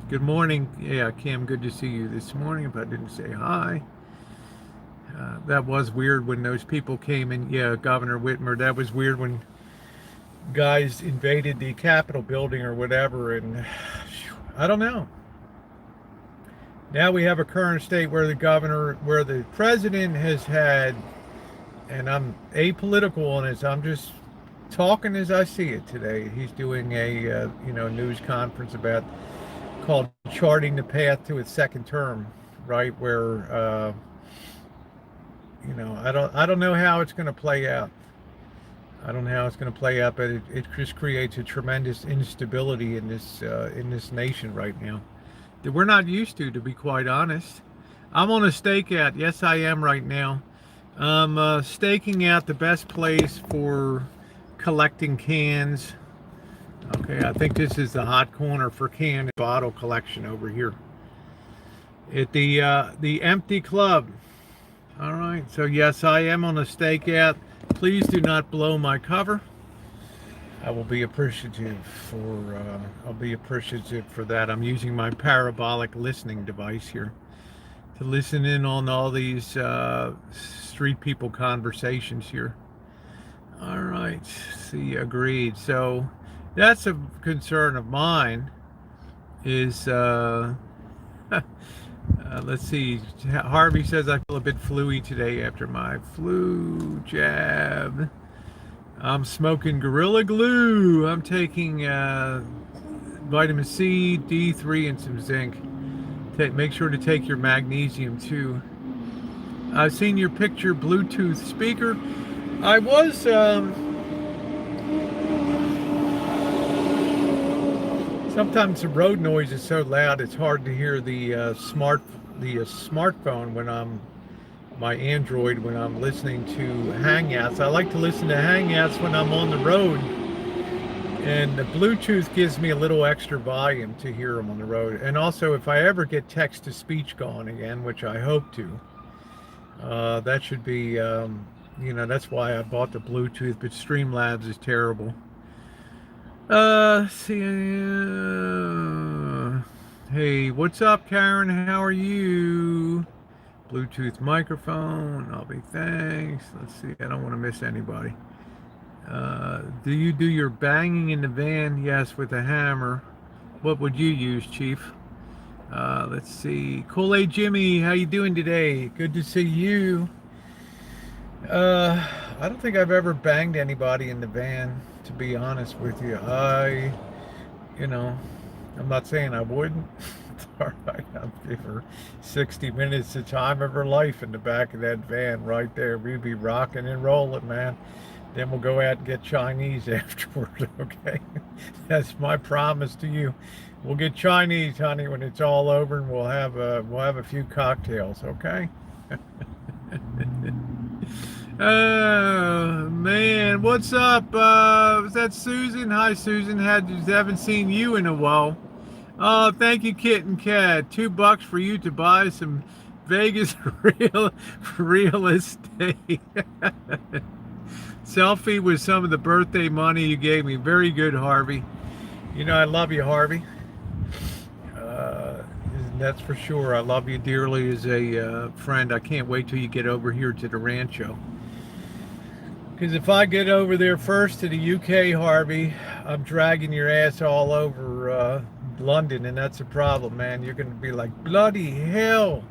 B: good morning. Yeah, Kim, good to see you this morning. If I didn't say hi, that was weird when those people came in. Yeah, Governor Whitmer. That was weird when guys invaded the Capitol building or whatever. And I don't know. Now we have a current state where the president has had, and I'm apolitical on this, I'm just talking as I see it today. He's doing a news conference called Charting the Path to its Second Term, right? Where I don't know how it's going to play out. I don't know how it's going to play out, but it just creates a tremendous instability in this nation right now that we're not used to be quite honest. I'm on a stakeout. Yes, I am right now. I'm staking out the best place for collecting cans. Okay, I think this is the hot corner for can and bottle collection over here at the Empty Club. All right, so yes, I am on a stakeout. Please do not blow my cover. I will be appreciative for that. I'm using my parabolic listening device here to listen in on all these street people conversations here. All right, see, agreed. So that's a concern of mine is, let's see, Harvey says I feel a bit fluey today after my flu jab. I'm smoking Gorilla Glue. I'm taking vitamin C, D3, and some zinc. Make sure to take your magnesium too. I've seen your picture, Bluetooth speaker. I was sometimes the road noise is so loud it's hard to hear the smartphone when I'm my Android when I'm listening to Hangouts. I like to listen to Hangouts when I'm on the road, and the Bluetooth gives me a little extra volume to hear them on the road. And also, if I ever get text-to-speech going again, which I hope to, that should be, that's why I bought the Bluetooth, but Streamlabs is terrible. Hey, what's up, Karen? How are you? Bluetooth microphone, I'll be thanks. Let's see, I don't want to miss anybody. Do you do your banging in the van? Yes, with a hammer. What would you use, Chief? Let's see. Kool-Aid Jimmy, how you doing today? Good to see you. I don't think I've ever banged anybody in the van, to be honest with you. I'm not saying I wouldn't. All right, I'll give her 60 minutes the time of her life in the back of that van right there. We'd be rocking and rolling, man. Then we'll go out and get Chinese afterward, okay? That's my promise to you. We'll get Chinese, honey, when it's all over, and we'll have a few cocktails, okay? Oh man, what's up? Is that Susan? Hi, Susan. Haven't seen you in a while. Oh, thank you, Kitten Cat. $2 for you to buy some Vegas real estate. Selfie with some of the birthday money you gave me. Very good, Harvey. You know I love you, Harvey. Uh, that's for sure. I love you dearly as a friend. I can't wait till you get over here to the Rancho. Because if I get over there first to the UK, Harvey, I'm dragging your ass all over London, and that's a problem, man. You're going to be like, bloody hell,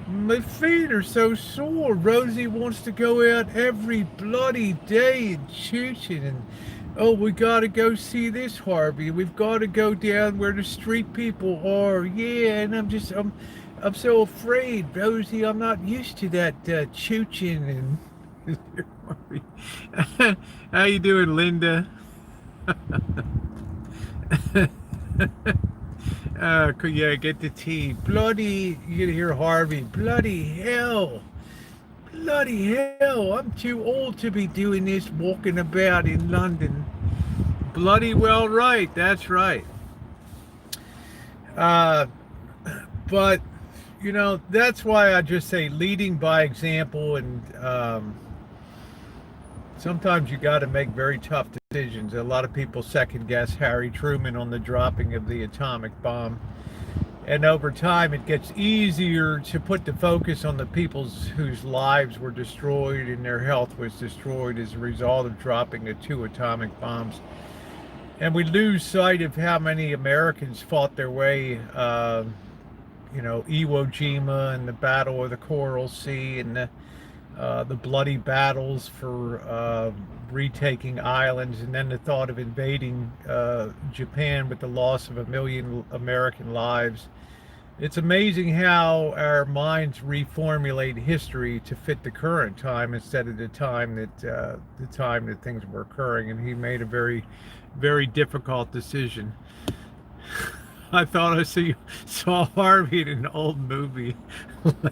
B: my feet are so sore. Rosie wants to go out every bloody day and chooching, and oh, we got to go see this, Harvey. We've got to go down where the street people are. Yeah, and I'm so afraid, Rosie. I'm not used to that chooching and. How you doing, Linda? Yeah, get the tea. Bloody, you can hear Harvey. Bloody hell. Bloody hell. I'm too old to be doing this, walking about in London. Bloody well right. That's right. But, that's why I just say leading by example, and sometimes you got to make very tough decisions. A lot of people second guess Harry Truman on the dropping of the atomic bomb. And over time, it gets easier to put the focus on the people whose lives were destroyed and their health was destroyed as a result of dropping the 2 atomic bombs. And we lose sight of how many Americans fought their way, Iwo Jima and the Battle of the Coral Sea and the bloody battles for retaking islands, and then the thought of invading Japan with the loss of 1 million American lives. It's amazing how our minds reformulate history to fit the current time instead of the time that things were occurring. And he made a very, very difficult decision. I thought I saw Harvey in an old movie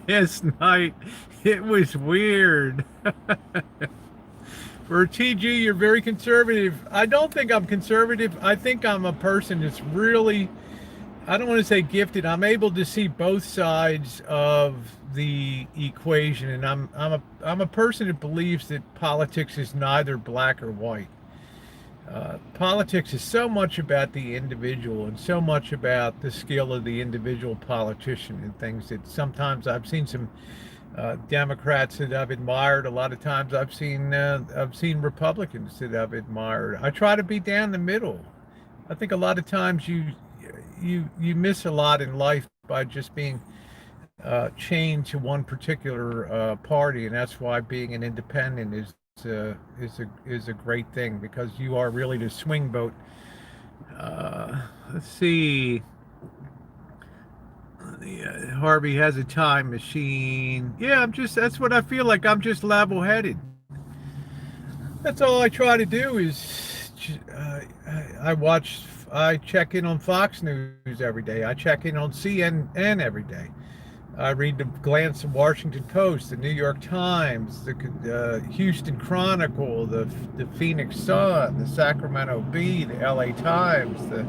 B: last night. It was weird. For TG, you're very conservative. I don't think I'm conservative. I think I'm a person that's really, I don't want to say gifted. I'm able to see both sides of the equation, and I'm a person that believes that politics is neither black or white. Politics is so much about the individual and so much about the skill of the individual politician and things that sometimes I've seen some Democrats that I've admired. A lot of times I've seen Republicans that I've admired. I try to be down the middle. I think a lot of times you miss a lot in life by just being chained to one particular party, and that's why being an independent is a great thing, because you are really the swing vote. Let's see. Harvey has a time machine. Yeah, that's what I feel like. I'm just level-headed. That's all I try to do is I check in on Fox News every day. I check in on CNN every day. I read the Washington Post, the New York Times, the Houston Chronicle, the Phoenix Sun, the Sacramento Bee, the LA Times, the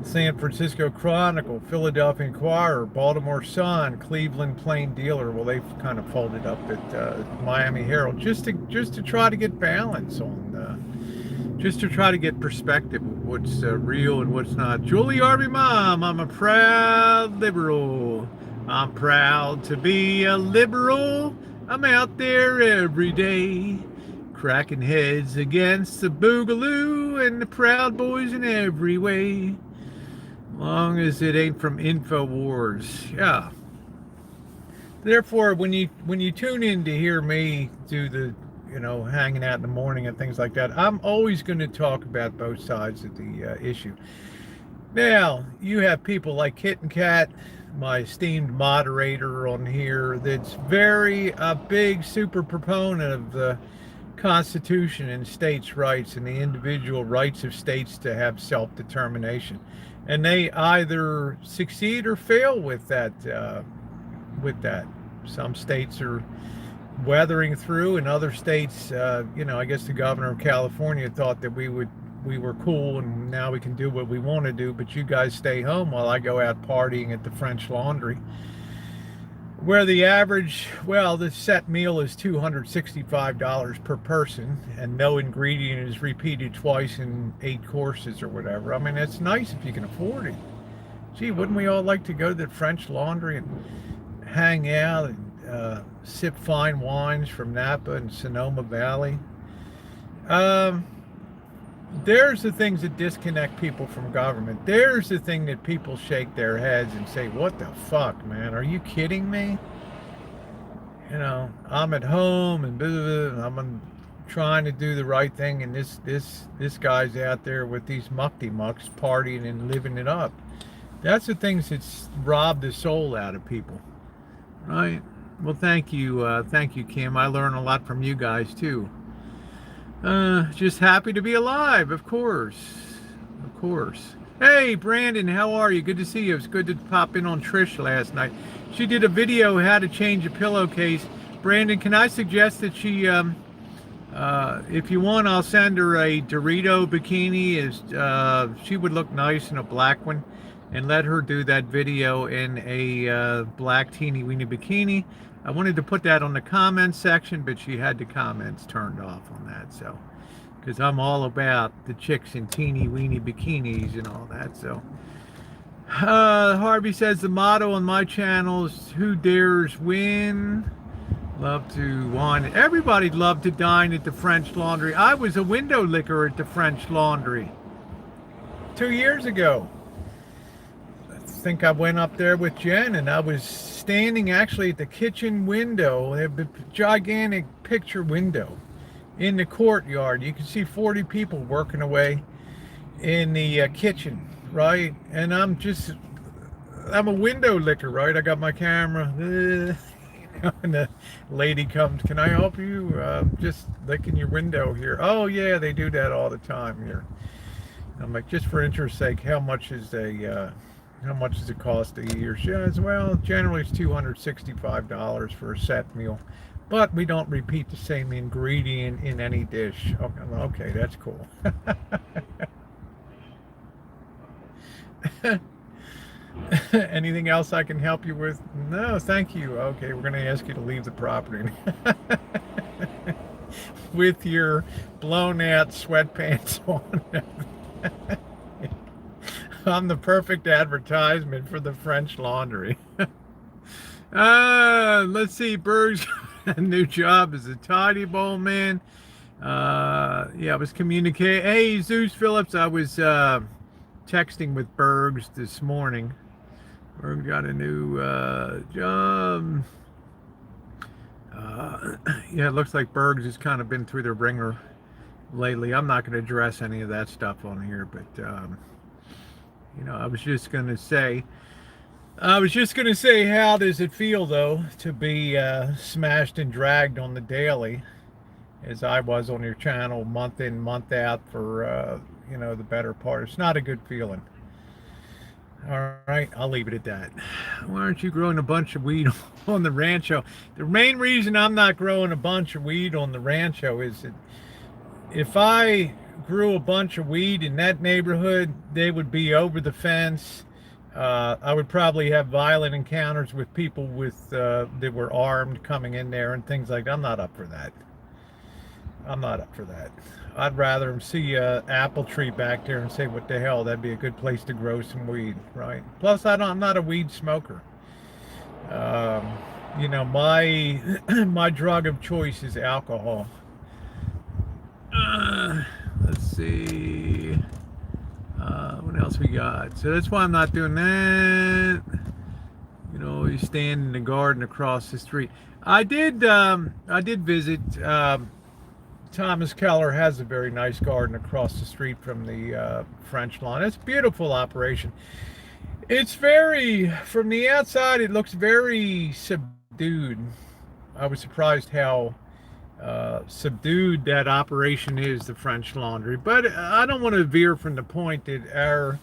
B: San Francisco Chronicle, Philadelphia Inquirer, Baltimore Sun, Cleveland Plain Dealer. Well, they've kind of folded up at Miami Herald, just to try to get balance on, just to try to get perspective of what's real and what's not. Julie Harvey Mom, I'm a proud liberal. I'm proud to be a liberal. I'm out there every day, cracking heads against the Boogaloo and the Proud Boys in every way. Long as it ain't from InfoWars. Yeah. Therefore, when you tune in to hear me do the, hanging out in the morning and things like that, I'm always going to talk about both sides of the issue. Now, you have people like Kitten Cat, my esteemed moderator on here, that's very a big super proponent of the Constitution and states' rights and the individual rights of states to have self-determination, and they either succeed or fail with that. Some states are weathering through, and other states, I guess the governor of California thought that we were cool and now we can do what we want to do, but you guys stay home while I go out partying at the French Laundry, where the the set meal is $265 per person, and no ingredient is repeated twice in 8 courses or whatever. I mean, it's nice if you can afford it. Gee, wouldn't we all like to go to the French Laundry and hang out and sip fine wines from Napa and Sonoma Valley? There's the things that disconnect people from government. There's the thing that people shake their heads and say, what the fuck, man? Are you kidding me? I'm at home and blah, blah, blah, and I'm trying to do the right thing, and this guy's out there with these muckety mucks partying and living it up. That's the things that's robbed the soul out of people, right? Well, thank you, Kim. I learn a lot from you guys too. Just happy to be alive, of course. Hey, Brandon, how are you? Good to see you. It was good to pop in on Trish last night. She did a video how to change a pillowcase. Brandon, can I suggest that she, if you want, I'll send her a Dorito bikini. She would look nice in a black one, and let her do that video in a black teeny weeny bikini. I wanted to put that on the comments section, but she had the comments turned off on that. So, because I'm all about the chicks in teeny weeny bikinis and all that. So, Harvey says the motto on my channel is "Who dares win?" Love to wine. Everybody loved to dine at the French Laundry. I was a window licker at the French Laundry 2 years ago. I think I went up there with Jen, and I was standing actually at the kitchen window. They have a gigantic picture window in the courtyard. You can see 40 people working away in the kitchen, right? And I'm a window licker, right? I got my camera. And the lady comes, can I help you? Just licking your window here. Oh yeah, they do that all the time here. I'm like, just for interest's sake, how much does it cost a year? She says, well, generally it's $265 for a set meal, but we don't repeat the same ingredient in any dish. Okay, that's cool. Anything else I can help you with? No, thank you. Okay, we're going to ask you to leave the property with your blown out sweatpants on. I'm the perfect advertisement for the French Laundry. Let's see, Berg's new job as a tidy bowl man. I was communicating. Hey, Zeus Phillips, I was texting with Bergs this morning. Berg got a new job. It looks like Bergs has kind of been through the ringer lately. I'm not going to address any of that stuff on here, but I was just going to say, how does it feel, though, to be smashed and dragged on the daily, as I was on your channel month in, month out for, the better part. It's not a good feeling. All right, I'll leave it at that. Why aren't you growing a bunch of weed on the rancho? The main reason I'm not growing a bunch of weed on the rancho is that if I grew a bunch of weed in that neighborhood, they would be over the fence. I would probably have violent encounters with people that were armed coming in there and things like that. I'm not up for that. I'd rather see an apple tree back there and say, what the hell, that'd be a good place to grow some weed, right? Plus, I'm not a weed smoker. My drug of choice is alcohol. Let's see. What else we got? So that's why I'm not doing that. You stand in the garden across the street. I did visit. Thomas Keller has a very nice garden across the street from the French Lawn. It's a beautiful operation. It's from the outside, it looks very subdued. I was surprised how subdued that operation is, the French Laundry. But I don't want to veer from the point that our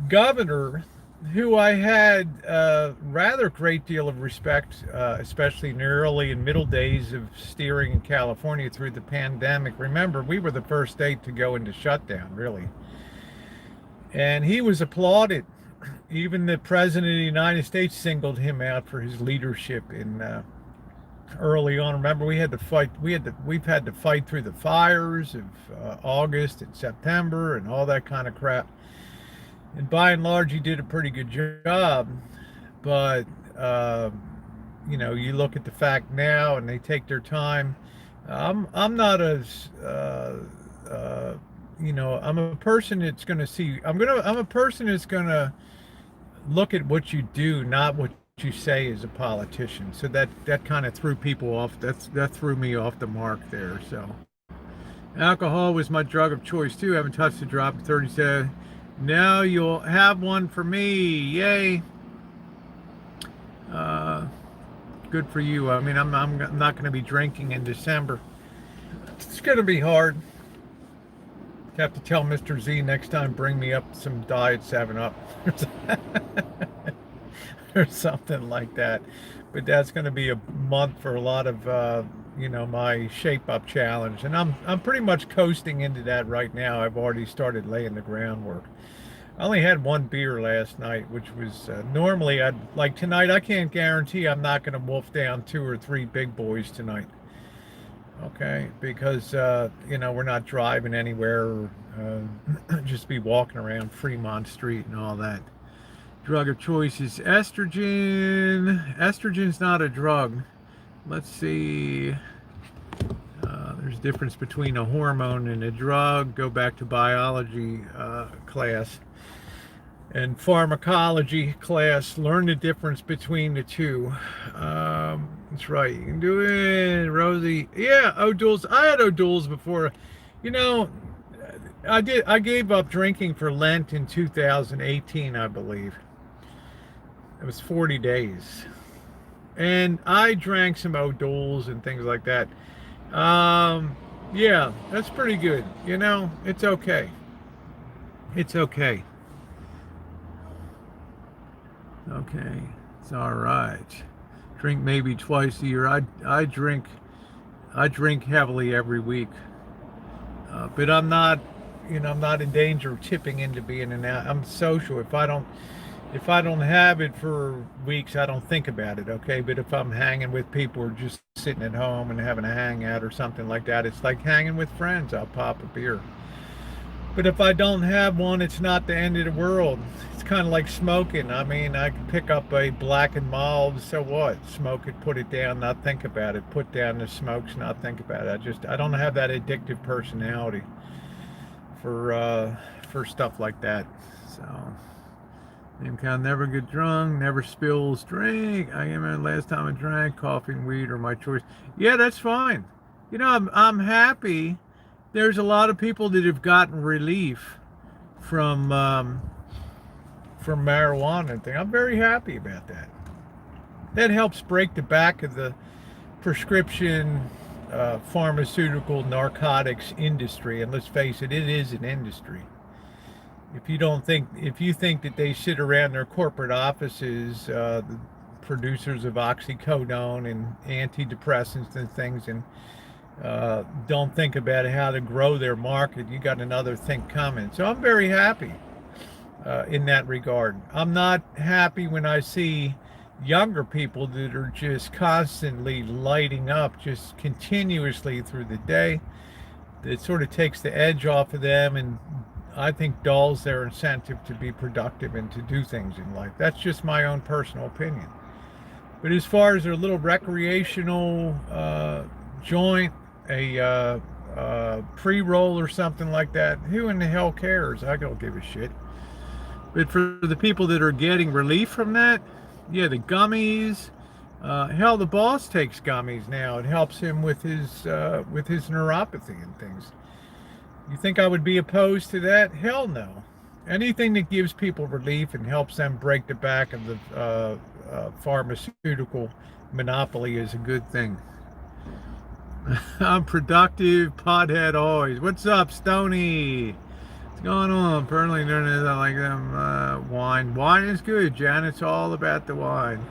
B: governor, who I had a rather great deal of respect, especially in the early and middle days of steering in California through the pandemic. Remember, we were the first state to go into shutdown, really. And he was applauded. Even the president of the United States singled him out for his leadership in early on. Remember, we had to fight. We've had to fight through the fires of August and September and all that kind of crap. And by and large, he did a pretty good job. But you look at the fact now, and they take their time. I'm not as I'm a person that's going to see. I'm a person that's going to look at what you do, not what you say as a politician. So that kind of threw people off. That threw me off the mark there. So alcohol was my drug of choice too. I haven't touched a drop in 37. Now you'll have one for me. Yay. Good for you. I mean, I'm not going to be drinking in December. It's going to be hard. Have to tell Mr. Z next time, bring me up some Diet 7-Up or something like that. But that's going to be a month for a lot of my Shape Up challenge, and I'm pretty much coasting into that right now. I've already started laying the groundwork. I only had one beer last night, which was normally I'd like tonight. I can't guarantee I'm not going to wolf down 2 or 3 big boys tonight. Okay, because we're not driving anywhere, or just be walking around Fremont Street and all that. Drug of choice is estrogen. Estrogen's not a drug. Let's see. There's a difference between a hormone and a drug. Go back to biology class and pharmacology class. Learn the difference between the two. That's right. You can do it, Rosie. Yeah, O'Doul's. I had O'Doul's before. I did. I gave up drinking for Lent in 2018, I believe. It was 40 days. And I drank some O'Doul's and things like that. Yeah, that's pretty good. It's okay. It's okay. Okay, it's all right. Drink maybe twice a year. I drink heavily every week, but I'm not in danger of tipping into being an. I'm social. If I don't have it for weeks, I don't think about it. Okay, but if I'm hanging with people or just sitting at home and having a hangout or something like that, it's like hanging with friends. I'll pop a beer. But if I don't have one, it's not the end of the world. It's kind of like smoking. I mean, I can pick up a black and mild, so what? Smoke it, put it down, not think about it. Put down the smokes, not think about it. I don't have that addictive personality for stuff like that. So, name count, never get drunk, never spills drink. I remember last time I drank, coffee and weed are my choice. Yeah, that's fine. I'm happy. There's a lot of people that have gotten relief from marijuana and things. I'm very happy about that. That helps break the back of the prescription pharmaceutical narcotics industry. And let's face it, it is an industry. If you think that they sit around their corporate offices, the producers of oxycodone and antidepressants and things, and don't think about how to grow their market, you got another thing coming. So I'm very happy in that regard. I'm not happy when I see younger people that are just constantly lighting up, just continuously through the day. It sort of takes the edge off of them, and I think dulls their incentive to be productive and to do things in life. That's just my own personal opinion. But as far as their little recreational joint, a pre-roll or something like that, who in the hell cares? I don't give a shit. But for the people that are getting relief from that, yeah, the gummies, hell, the boss takes gummies now. It helps him with his neuropathy and things. You think I would be opposed to that? Hell no. Anything that gives people relief and helps them break the back of the pharmaceutical monopoly is a good thing. I'm productive, pothead always. What's up, Stony? What's going on? Apparently, I like them wine. Wine is good, Jan. It's all about the wine.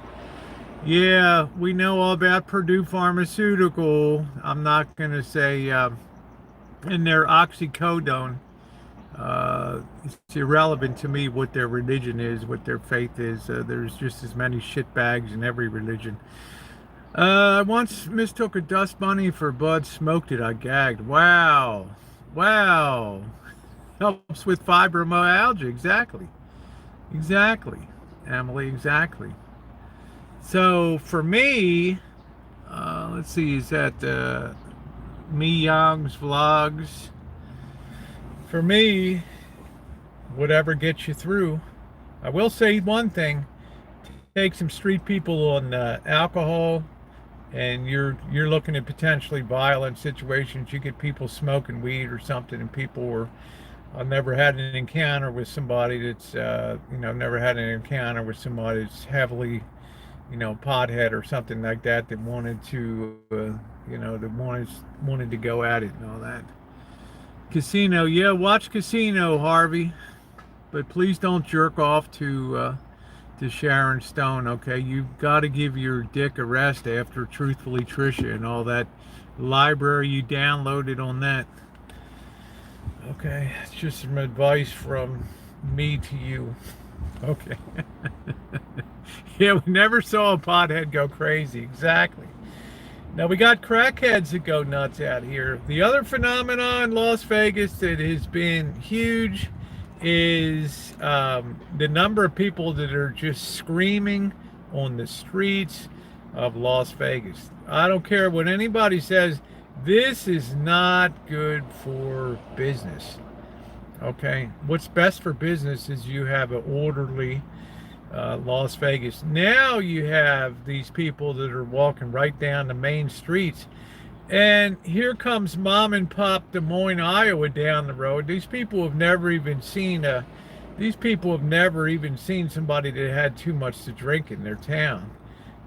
B: Yeah, we know all about Purdue Pharmaceutical. I'm not going to say in their oxycodone. It's irrelevant to me what their religion is, what their faith is. There's just as many shitbags in every religion. I once mistook a dust bunny for bud, smoked it, I gagged. Wow. Wow. Helps with fibromyalgia. Exactly. Exactly. Emily, exactly. So for me, let's see, is that Me Young's vlogs? For me, whatever gets you through. I will say one thing: take some street people on alcohol, and you're looking at potentially violent situations. You get people smoking weed or something, and people were. I've never had an encounter with somebody that's never had an encounter with somebody that's heavily pothead or something like that that wanted to that wanted to go at it and all that. Casino, yeah, watch Casino, Harvey, but please don't jerk off to Sharon Stone. Okay, you've got to give your dick a rest after Truthfully Trisha and all that library you downloaded on that. Okay, it's just some advice from me to you. Okay. Yeah, we never saw a pothead go crazy. Exactly. Now we got crackheads that go nuts out here. The other phenomenon in Las Vegas that has been huge is the number of people that are just screaming on the streets of Las Vegas. I don't care what anybody says. This is not good for business. Okay, what's best for business is you have an orderly Las Vegas. Now you have these people that are walking right down the main streets, and here comes mom and pop Des Moines, Iowa down the road. These people have never even seen somebody that had too much to drink in their town.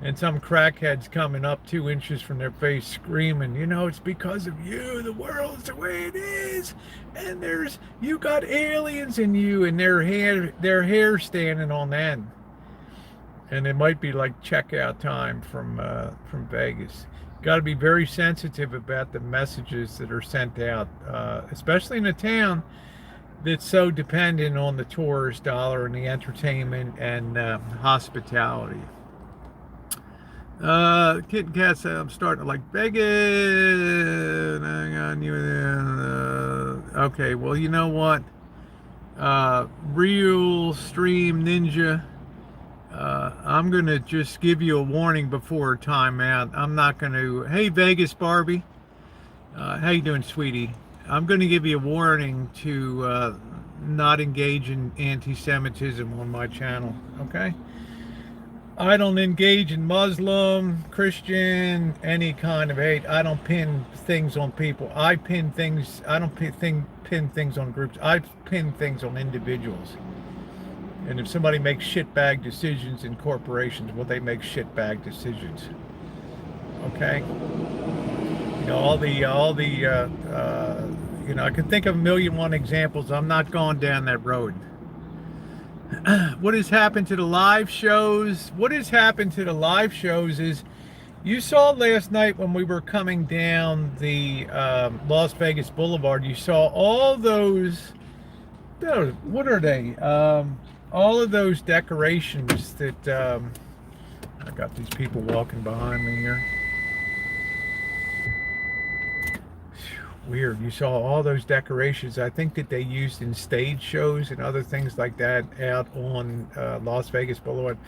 B: And some crackheads coming up 2 inches from their face screaming, it's because of you, the world's the way it is, and you got aliens in you, and their hair standing on end. And it might be like checkout time from Vegas. Got to be very sensitive about the messages that are sent out, especially in a town that's so dependent on the tourist dollar and the entertainment and hospitality. Kit and Cat said, I'm starting to like Vegas. Hang on, okay, well, you know what? Real Stream Ninja. I'm going to just give you a warning before timeout. I'm not going to. Hey, Vegas Barbie. How you doing, sweetie? I'm going to give you a warning to not engage in anti-Semitism on my channel, okay? I don't engage in Muslim, Christian, any kind of hate. I don't pin things on people. I pin things. I don't pin things on groups. I pin things on individuals. And if somebody makes shitbag decisions in corporations, well, they make shitbag decisions. Okay. I can think of 1,000,001 examples. I'm not going down that road. What has happened to the live shows? What has happened to the live shows is, you saw last night when we were coming down the Las Vegas Boulevard, you saw all those, what are they? All of those decorations that, I got these people walking behind me here. Weird. You saw all those decorations. I think that they used in stage shows and other things like that out on Las Vegas Boulevard.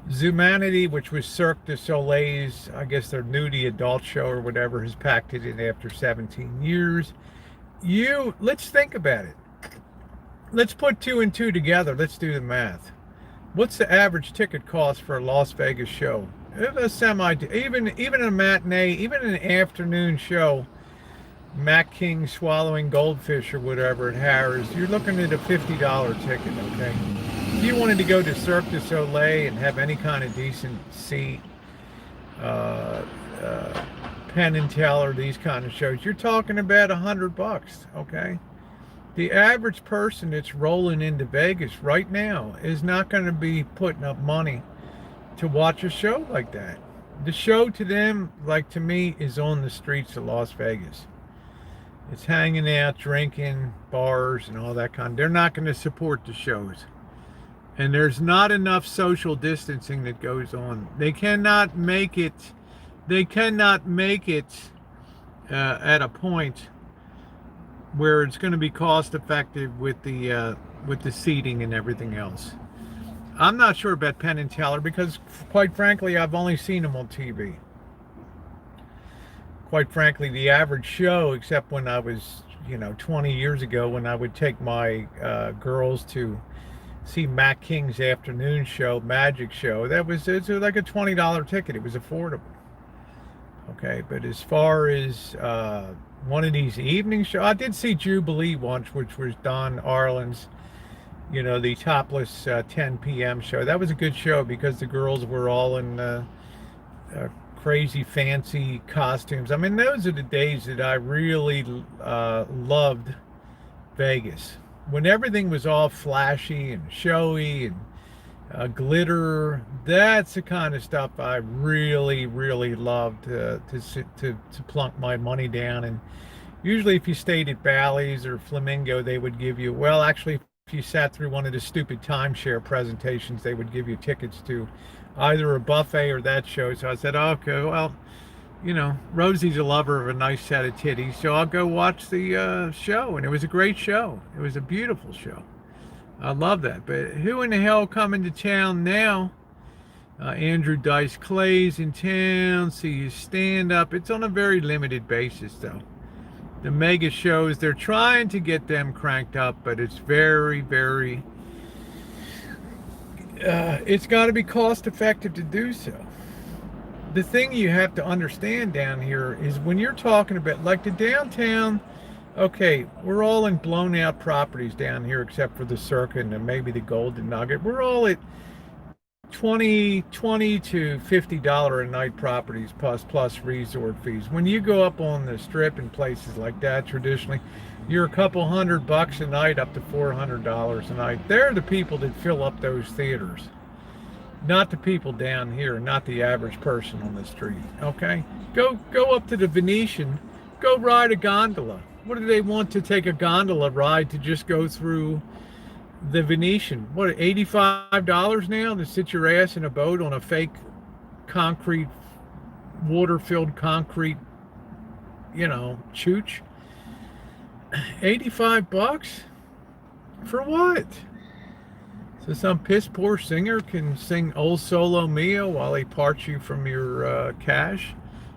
B: Zumanity, which was Cirque du Soleil's, I guess their nudie adult show or whatever, has packed it in after 17 years. Let's think about it. Let's put 2 and 2 together. Let's do the math. What's the average ticket cost for a Las Vegas show? Even a matinee, even an afternoon show, Mac King swallowing goldfish or whatever at Harrah's, you're looking at a $50 ticket, okay? If you wanted to go to Cirque du Soleil and have any kind of decent seat, Penn and Teller, these kind of shows, you're talking about $100, okay? The average person that's rolling into Vegas right now is not going to be putting up money to watch a show like that. The show to them, like to me, is on the streets of Las Vegas. It's hanging out, drinking, bars, and all that kind. They're not going to support the shows. And there's not enough social distancing that goes on. They cannot make it. They cannot make it at a point where it's going to be cost effective with the seating and everything else. I'm not sure about Penn and Teller because, quite frankly, I've only seen them on TV. Quite frankly, the average show, except when I was, 20 years ago, when I would take my girls to see Matt King's afternoon show, Magic Show, it was like a $20 ticket. It was affordable. Okay, but as far as one of these evening shows, I did see Jubilee once, which was Don Arlen's, the topless 10 p.m. show. That was a good show because the girls were all in crazy fancy costumes. I mean, those are the days that I really loved Vegas. When everything was all flashy and showy and glitter, that's the kind of stuff I really, really loved to plunk my money down. And usually if you stayed at Bally's or Flamingo, they would give you, well, actually, if you sat through one of the stupid timeshare presentations, they would give you tickets to either a buffet or that show. So I said, okay, well, Rosie's a lover of a nice set of titties, so I'll go watch the show. And it was a great show. It was a beautiful show. I love that. But who in the hell coming to town now? Andrew Dice Clay's in town. See his stand-up. It's on a very limited basis, though. The mega shows, they're trying to get them cranked up, but it's very, very... it's got to be cost-effective to do so. The thing you have to understand down here is when you're talking about, like the downtown... Okay, we're all in blown out properties down here except for the Circa and maybe the Golden Nugget. We're all at $20 to $50 a night properties plus resort fees. When you go up on the Strip and places like that, traditionally, you're a couple $100 a night up to $400 a night. They're the people that fill up those theaters. Not the people down here, not the average person on the street. Okay? Go up to the Venetian, go ride a gondola. What do they want to take a gondola ride to just go through the Venetian? What, $85 now to sit your ass in a boat on a fake concrete, water-filled concrete, chooch? $85? For what? So some piss poor singer can sing Old Solo Mio while he parts you from your cash?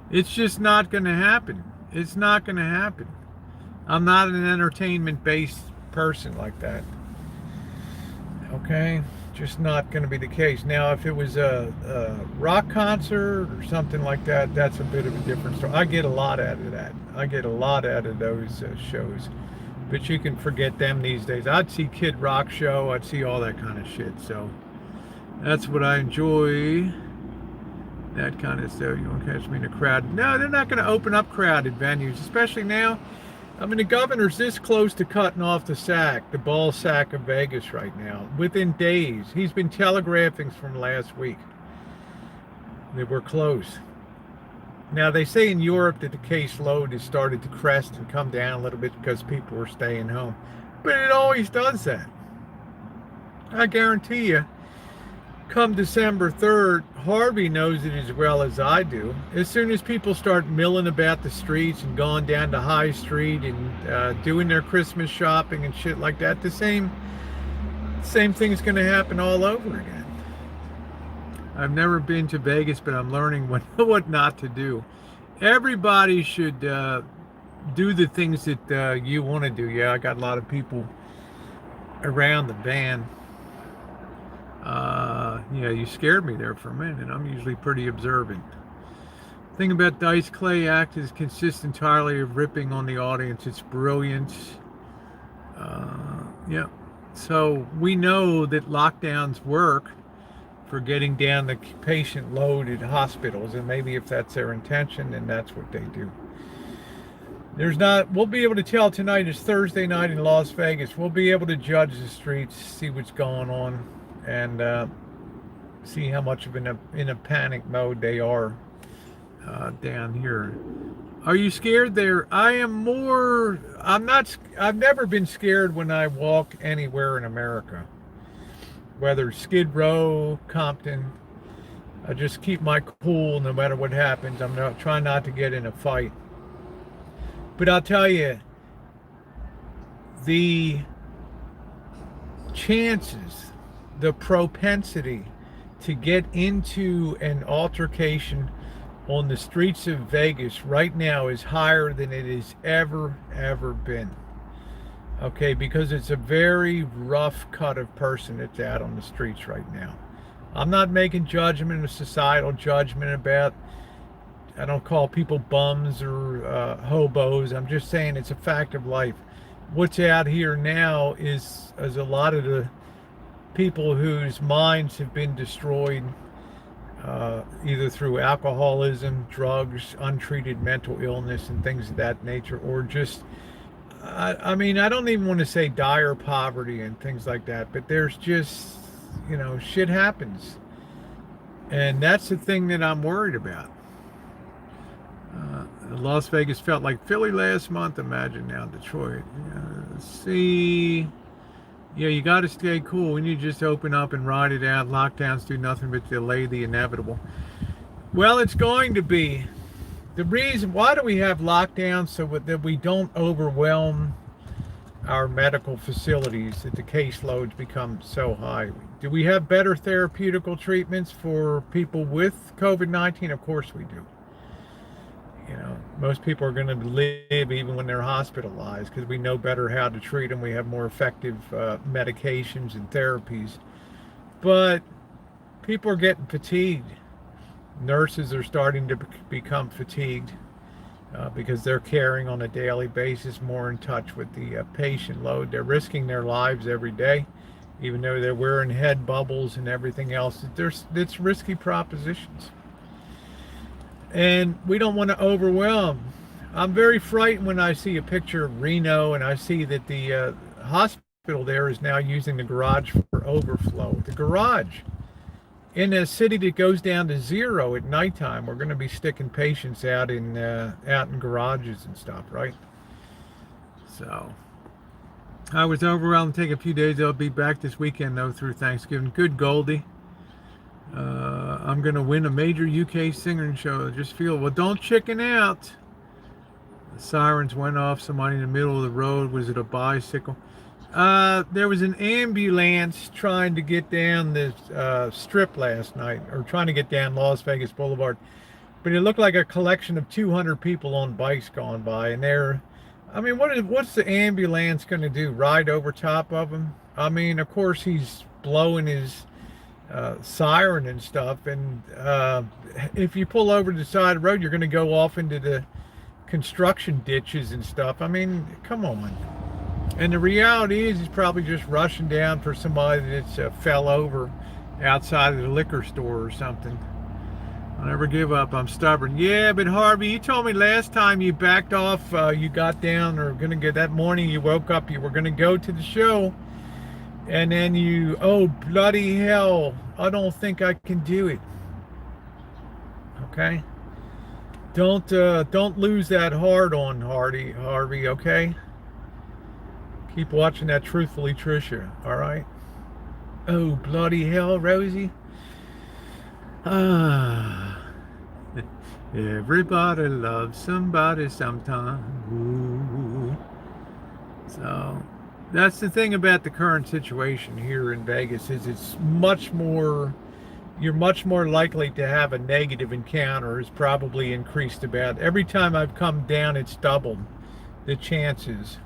B: It's just not going to happen. It's not going to happen. I'm not an entertainment-based person like that. Okay? Just not going to be the case. Now, if it was a rock concert or something like that, that's a bit of a different story. I get a lot out of that. I get a lot out of those shows. But you can forget them these days. I'd see Kid Rock show. I'd see all that kind of shit. So that's what I enjoy. That kind of stuff. You won't catch me in a crowd. No, they're not going to open up crowded venues, especially now. I mean, the governor's this close to cutting off the ball sack of Vegas right now, within days. He's been telegraphing from last week that we're close. Now, they say in Europe that the caseload has started to crest and come down a little bit because people are staying home. But it always does that. I guarantee you, come December 3rd, Harvey knows it as well as I do. As soon as people start milling about the streets and going down to High Street and doing their Christmas shopping and shit like that, the same thing's going to happen all over again. I've never been to Vegas, but I'm learning what not to do. Everybody should do the things that you want to do. Yeah, I got a lot of people around the van. Yeah, you scared me there for a minute. I'm usually pretty observant. The thing about Dice Clay act is consists entirely of ripping on the audience. It's brilliant. Yeah. So we know that lockdowns work for getting down the patient load at hospitals, and maybe if that's their intention, then that's what they do. We'll be able to tell tonight is Thursday night in Las Vegas. We'll be able to judge the streets, see what's going on, and see how much of in a panic mode they are down here. Are you scared there? I'm not. I've never been scared when I walk anywhere in America, whether Skid Row, Compton. I just keep my cool no matter what happens. I'm not trying not to get in a fight. But I'll tell you, the chances, the propensity to get into an altercation on the streets of Vegas right now is higher than it has ever been. Okay, because it's a very rough cut of person that's out on the streets right now. I'm not making judgment or societal judgment about, I don't call people bums or hobos. I'm just saying it's a fact of life. What's out here now is a lot of the people whose minds have been destroyed either through alcoholism, drugs, untreated mental illness, and things of that nature, or just, I mean, I don't even want to say dire poverty and things like that, but there's just, shit happens. And that's the thing that I'm worried about. Las Vegas felt like Philly last month. Imagine now Detroit. Let's see. Yeah, you got to stay cool. We need to just open up and ride it out. Lockdowns do nothing but delay the inevitable. Well, it's going to be. The reason, why do we have lockdowns? So that we don't overwhelm our medical facilities, that the caseloads become so high. Do we have better therapeutical treatments for people with COVID-19? Of course we do. Most people are going to live even when they're hospitalized because we know better how to treat them. We have more effective medications and therapies. But people are getting fatigued. Nurses are starting to become fatigued because they're caring on a daily basis, more in touch with the patient load. They're risking their lives every day, even though they're wearing head bubbles and everything else. It's risky propositions. And we don't want to overwhelm. I'm very frightened when I see a picture of Reno and I see that the hospital there is now using the garage for overflow. The garage in a city that goes down to zero at nighttime, we're going to be sticking patients out in garages and stuff, right? So I was overwhelmed. Take a few days. I'll be back this weekend though through Thanksgiving. Good Goldie. I'm going to win a major UK singing show. Just feel, well, don't chicken out. The sirens went off. Somebody in the middle of the road. Was it a bicycle? There was an ambulance trying to get down this strip last night, or trying to get down Las Vegas Boulevard. But it looked like a collection of 200 people on bikes going by. And what's the ambulance going to do? Ride over top of them? I mean, of course, he's blowing his siren and stuff, and if you pull over to the side of the road, you're going to go off into the construction ditches and stuff. I mean, come on. And the reality is he's probably just rushing down for somebody that's fell over outside of the liquor store or something. I'll never give up. I'm stubborn. Yeah, but Harvey, you told me last time you backed off, you got down, or going to get that morning you woke up, you were going to go to the show. And then oh, bloody hell, I don't think I can do it. Okay? Don't lose that hard on Harvey, okay? Keep watching that Truthfully Tricia, all right? Oh, bloody hell, Rosie. Everybody loves somebody sometime. Ooh. So that's the thing about the current situation here in Vegas, is you're much more likely to have a negative encounter. Is probably increased about every time I've come down, it's doubled the chances.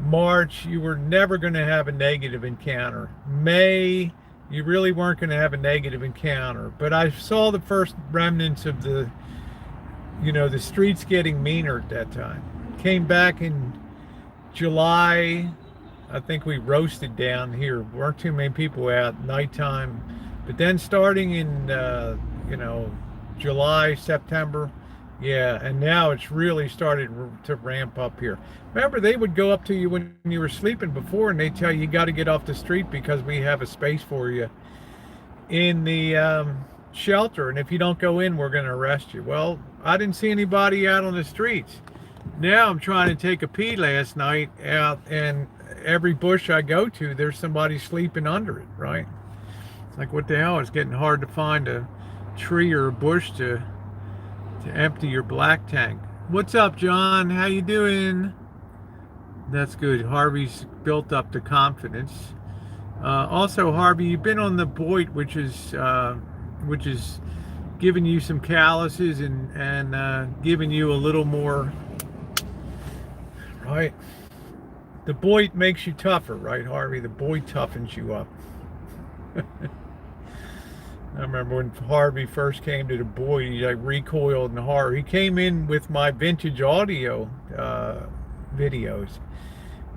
B: March, you were never going to have a negative encounter. May, you really weren't going to have a negative encounter. But I saw the first remnants of the streets getting meaner at that time. Came back in July. I think we roasted down here. Weren't too many people out nighttime. But then starting in, you know, July, September, yeah, and now it's really started to ramp up here. Remember, they would go up to you when you were sleeping before, and they tell you got to get off the street because we have a space for you in the shelter, and if you don't go in, we're going to arrest you. Well, I didn't see anybody out on the streets. Now I'm trying to take a pee last night out, and every bush I go to, there's somebody sleeping under it, right? It's like, what the hell? It's getting hard to find a tree or a bush to empty your black tank. What's up, John? How you doing? That's good. Harvey's built up the confidence. Also, Harvey, you've been on the Boyd, which is giving you some calluses and giving you a little more, right? The Boyd makes you tougher, right, Harvey? The Boyd toughens you up. I remember when Harvey first came to the Boyd, he like recoiled in horror. He came in with my vintage audio videos.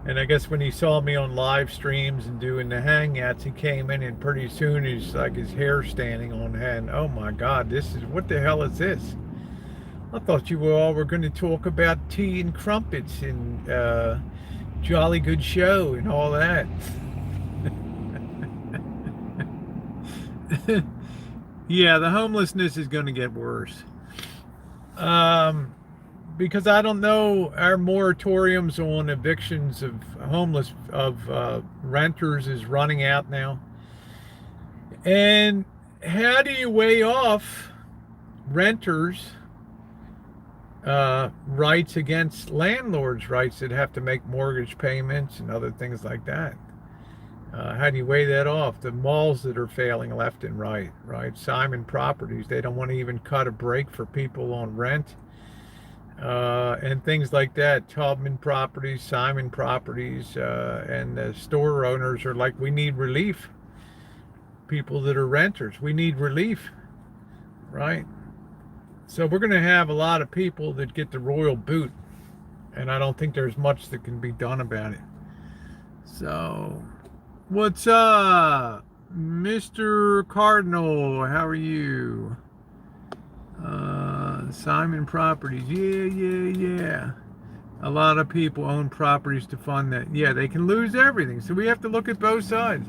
B: And I guess when he saw me on live streams and doing the hangouts, he came in, and pretty soon he's like his hair standing on end. Oh my God, what the hell is this? I thought you all were going to talk about tea and crumpets and jolly good show and all that. Yeah, the homelessness is going to get worse. Because I don't know, our moratoriums on evictions of renters is running out now. And how do you weigh off renters' rights against landlords' rights that have to make mortgage payments and other things like that? How do you weigh that off? The malls that are failing left and right, right? Simon Properties, they don't want to even cut a break for people on rent. And things like that. Taubman Properties, Simon Properties, and the store owners are like, we need relief. People that are renters, we need relief, right? So we're going to have a lot of people that get the royal boot, and I don't think there's much that can be done about it. So, what's up, Mr. Cardinal? How are you? Simon Properties, yeah. A lot of people own properties to fund that. Yeah, they can lose everything. So we have to look at both sides.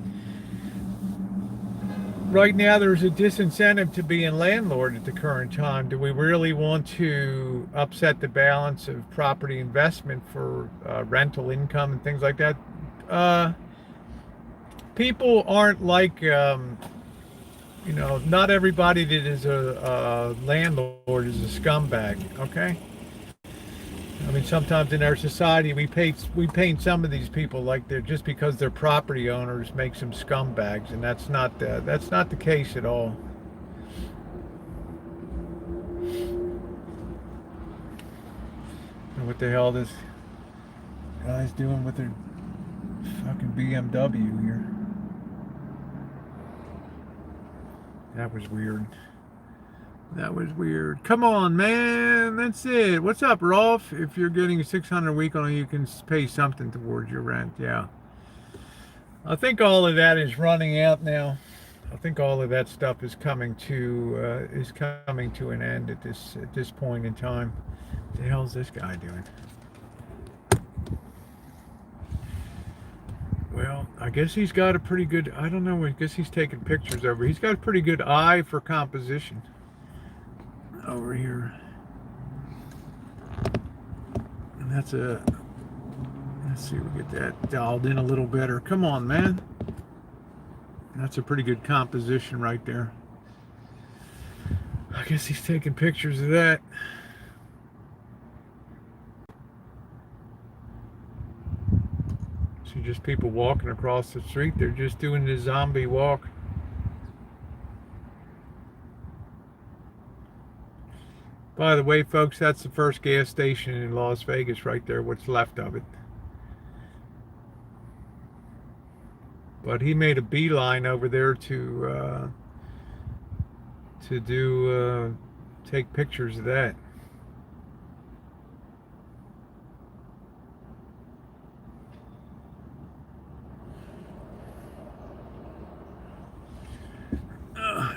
B: Right now, there's a disincentive to being landlord at the current time. Do we really want to upset the balance of property investment for rental income and things like that? People aren't like, not everybody that is a landlord is a scumbag, okay? I mean, sometimes in our society, we paint some of these people like they're just because they're property owners makes them scumbags, and that's not the case at all. And what the hell this guy's doing with their fucking BMW here? That was weird. That was weird. Come on, man. That's it. What's up, Rolf? If you're getting 600 a week on it, you can pay something towards your rent. Yeah. I think all of that is running out now. I think all of that stuff is coming to an end at this point in time. What the hell's this guy doing? Well, I guess he's got a pretty good, I don't know, I guess he's taking pictures over. He's got a pretty good eye for composition over here. And let's see, we get that dialed in a little better. Come on, man. That's a pretty good composition right there. I guess he's taking pictures of that. See just people walking across the street. They're just doing the zombie walk. By the way, folks, that's the first gas station in Las Vegas right there, what's left of it. But he made a beeline over there to take pictures of that.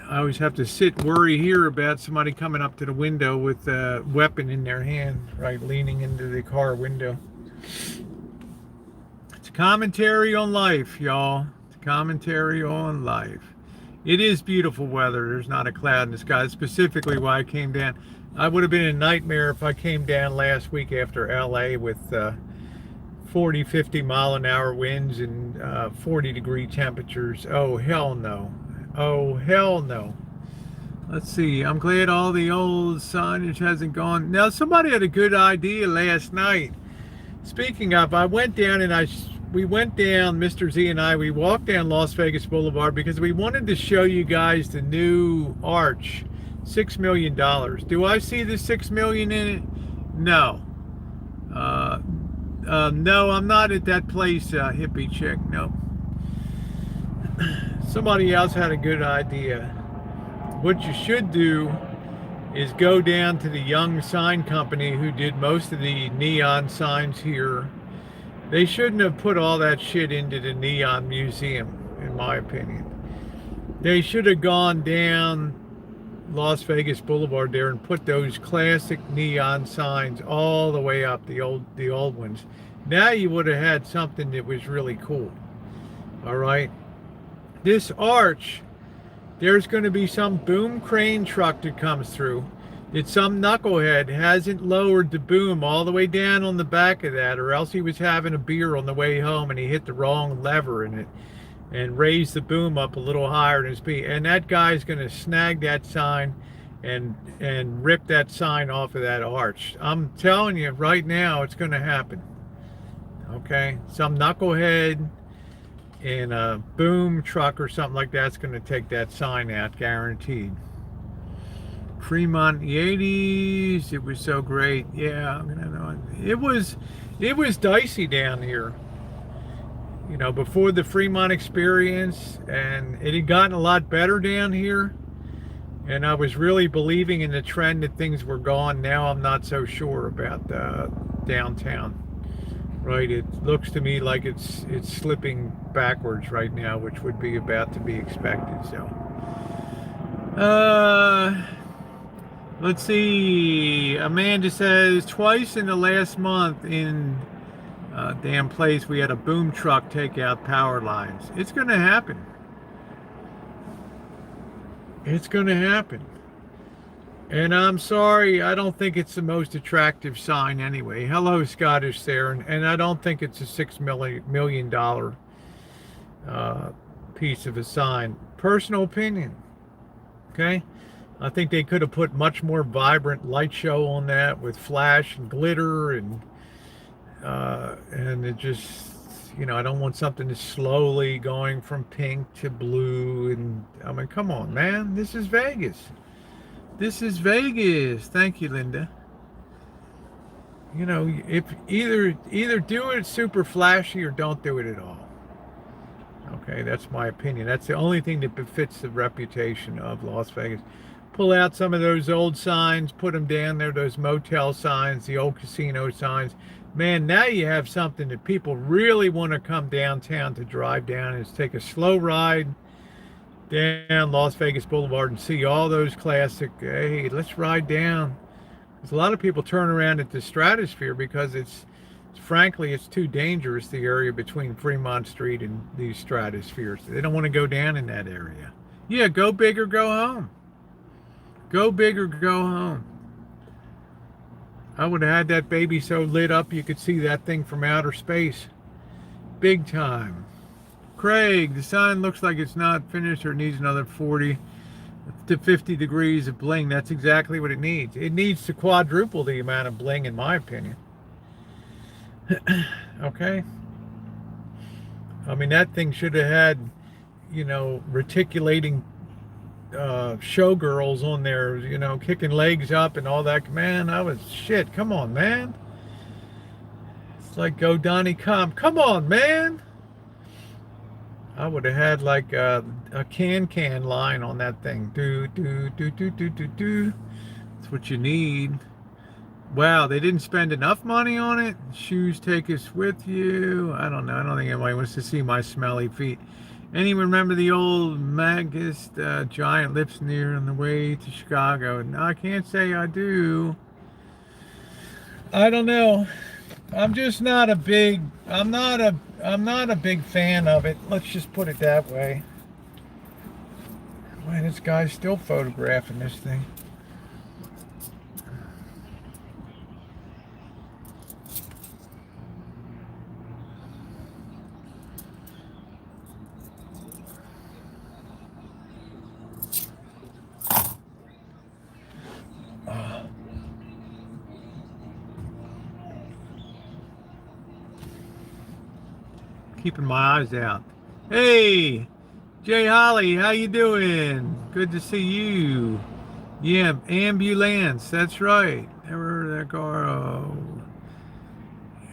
B: I always have to sit worry here about somebody coming up to the window with a weapon in their hand, right, leaning into the car window. It's a commentary on life, y'all. It's a commentary on life. It is beautiful weather. There's not a cloud in the sky. That's specifically why I came down. I would have been a nightmare if I came down last week after LA with 40, 50 mile an hour winds and 40-degree temperatures. Oh, hell no. Oh, hell no. Let's see. I'm glad all the old signage hasn't gone. Now, somebody had a good idea last night. Speaking of, I went down and we went down, Mr. Z and I, we walked down Las Vegas Boulevard because we wanted to show you guys the new arch. $6 million. Do I see the $6 million in it? No. No, I'm not at that place, hippie chick. No. Somebody else had a good idea. What you should do is go down to the Young Sign Company who did most of the neon signs here. They shouldn't have put all that shit into the Neon Museum, in my opinion. They should have gone down Las Vegas Boulevard there and put those classic neon signs all the way up, the old ones. Now you would have had something that was really cool. All right. This arch, there's going to be some boom crane truck that comes through that some knucklehead hasn't lowered the boom all the way down on the back of that, or else he was having a beer on the way home and he hit the wrong lever in it and raised the boom up a little higher than speed. And that guy's going to snag that sign and rip that sign off of that arch. I'm telling you right now, it's going to happen. Okay, some knucklehead in a boom truck or something like that's going to take that sign out, guaranteed. Fremont in the 80s, it was so great. Yeah, it was dicey down here, you know, before the Fremont experience, and it had gotten a lot better down here, and I was really believing in the trend that things were gone. Now I'm not so sure about downtown. Right, it looks to me like it's slipping backwards right now, which would be about to be expected. So let's see. Amanda says twice in the last month in damn place we had a boom truck take out power lines. It's going to happen. It's going to happen. And I'm sorry, I don't think it's the most attractive sign anyway. Hello, Scottish there. And I don't think it's a $6 million piece of a sign. Personal opinion. Okay? I think they could have put much more vibrant light show on that with flash and glitter and it just, you know, I don't want something that's slowly going from pink to blue. And I mean, come on, man. This is Vegas. This is Vegas. Thank you, Linda. You know, if either do it super flashy or don't do it at all. Okay, that's my opinion. That's the only thing that befits the reputation of Las Vegas. Pull out some of those old signs, put them down there, those motel signs, the old casino signs. Man, now you have something that people really want to come downtown to drive down and take a slow ride down Las Vegas Boulevard and see all those classic, hey, let's ride down. Because a lot of people turn around at the Stratosphere because frankly, it's too dangerous, the area between Fremont Street and these Stratospheres. They don't want to go down in that area. Yeah, go big or go home. Go big or go home. I would have had that baby so lit up you could see that thing from outer space. Big time. Craig, the sign looks like it's not finished or needs another 40 to 50 degrees of bling. That's exactly what it needs. It needs to quadruple the amount of bling, in my opinion. Okay? I mean, that thing should have had, you know, reticulating showgirls on there, you know, kicking legs up and all that. Man, I was shit. Come on, man. It's like Go Donnie Comp. Come on, man. I would have had like a can line on that thing. Do. That's what you need. Wow, they didn't spend enough money on it. Shoes take us with you. I don't know. I don't think anybody wants to see my smelly feet. Anyone remember the old Magus giant lips near on the way to Chicago? No, I can't say I do. I don't know. I'm just not a big. I'm not a big fan of it. Let's just put it that way. Why this guy's still photographing this thing? Keeping my eyes out. Hey, Jay Holly, how you doing? Good to see you. Yeah, ambulance. That's right. Never heard of that car. Oh,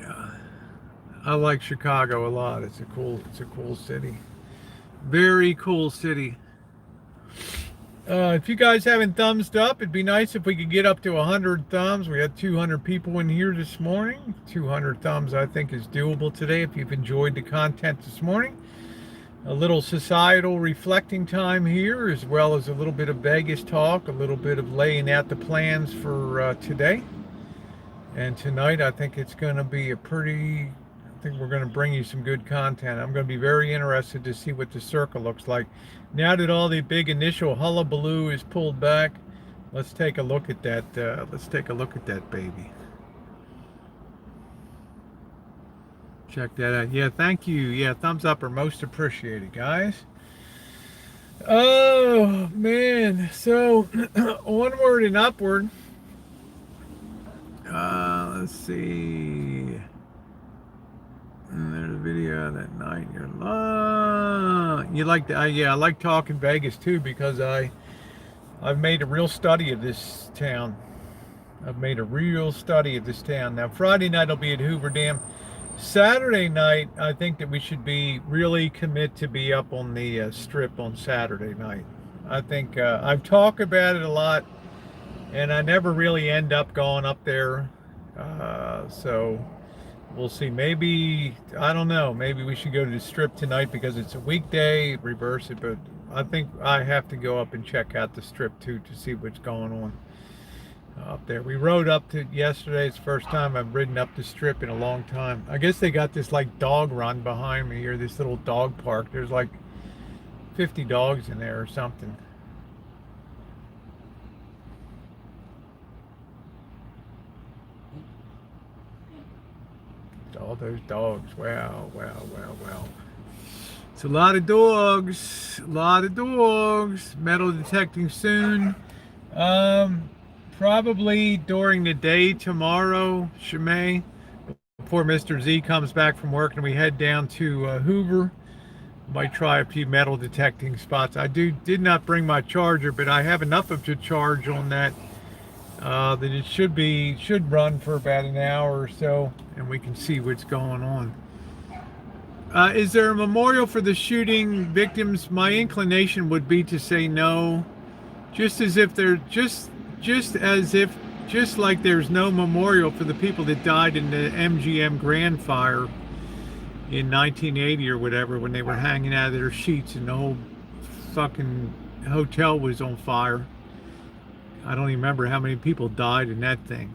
B: yeah. I like Chicago a lot. It's a cool city. Very cool city. If you guys haven't thumbsed up, it'd be nice if we could get up to 100 thumbs. We had 200 people in here this morning. 200 thumbs, I think, is doable today if you've enjoyed the content this morning. A little societal reflecting time here, as well as a little bit of Vegas talk, a little bit of laying out the plans for today. And tonight, I think it's going to be I think we're going to bring you some good content. I'm going to be very interested to see what the circle looks like. Now that all the big initial hullabaloo is pulled back, let's take a look at that. Let's take a look at that baby. Check that out. Yeah, thank you. Yeah, thumbs up are most appreciated, guys. Oh, man. So, onward and upward. Let's see. And there's a video that night. You like that? Yeah, I like talking Vegas too because I've made a real study of this town. I've made a real study of this town. Now Friday night I'll be at Hoover Dam. Saturday night I think that we should be really commit to be up on the strip on Saturday night. I think I've talked about it a lot, and I never really end up going up there. So. We'll see. Maybe, I don't know, maybe we should go to the strip tonight because it's a weekday, reverse it, but I think I have to go up and check out the strip too to see what's going on up there. We rode up to yesterday. It's the first time I've ridden up the strip in a long time. I guess they got this like dog run behind me here, this little dog park. There's like 50 dogs in there or something. All those dogs. Wow. It's a lot of dogs. Metal detecting soon. Probably during the day tomorrow, Shemay, before Mr. Z comes back from work and we head down to Hoover. Might try a few metal detecting spots. I did not bring my charger, but I have enough of the charge on that that it should run for about an hour or so, and we can see what's going on. Is there a memorial for the shooting victims? My inclination would be to say no, just like there's no memorial for the people that died in the MGM Grand Fire in 1980 or whatever, when they were hanging out of their sheets and the whole fucking hotel was on fire. I don't even remember how many people died in that thing.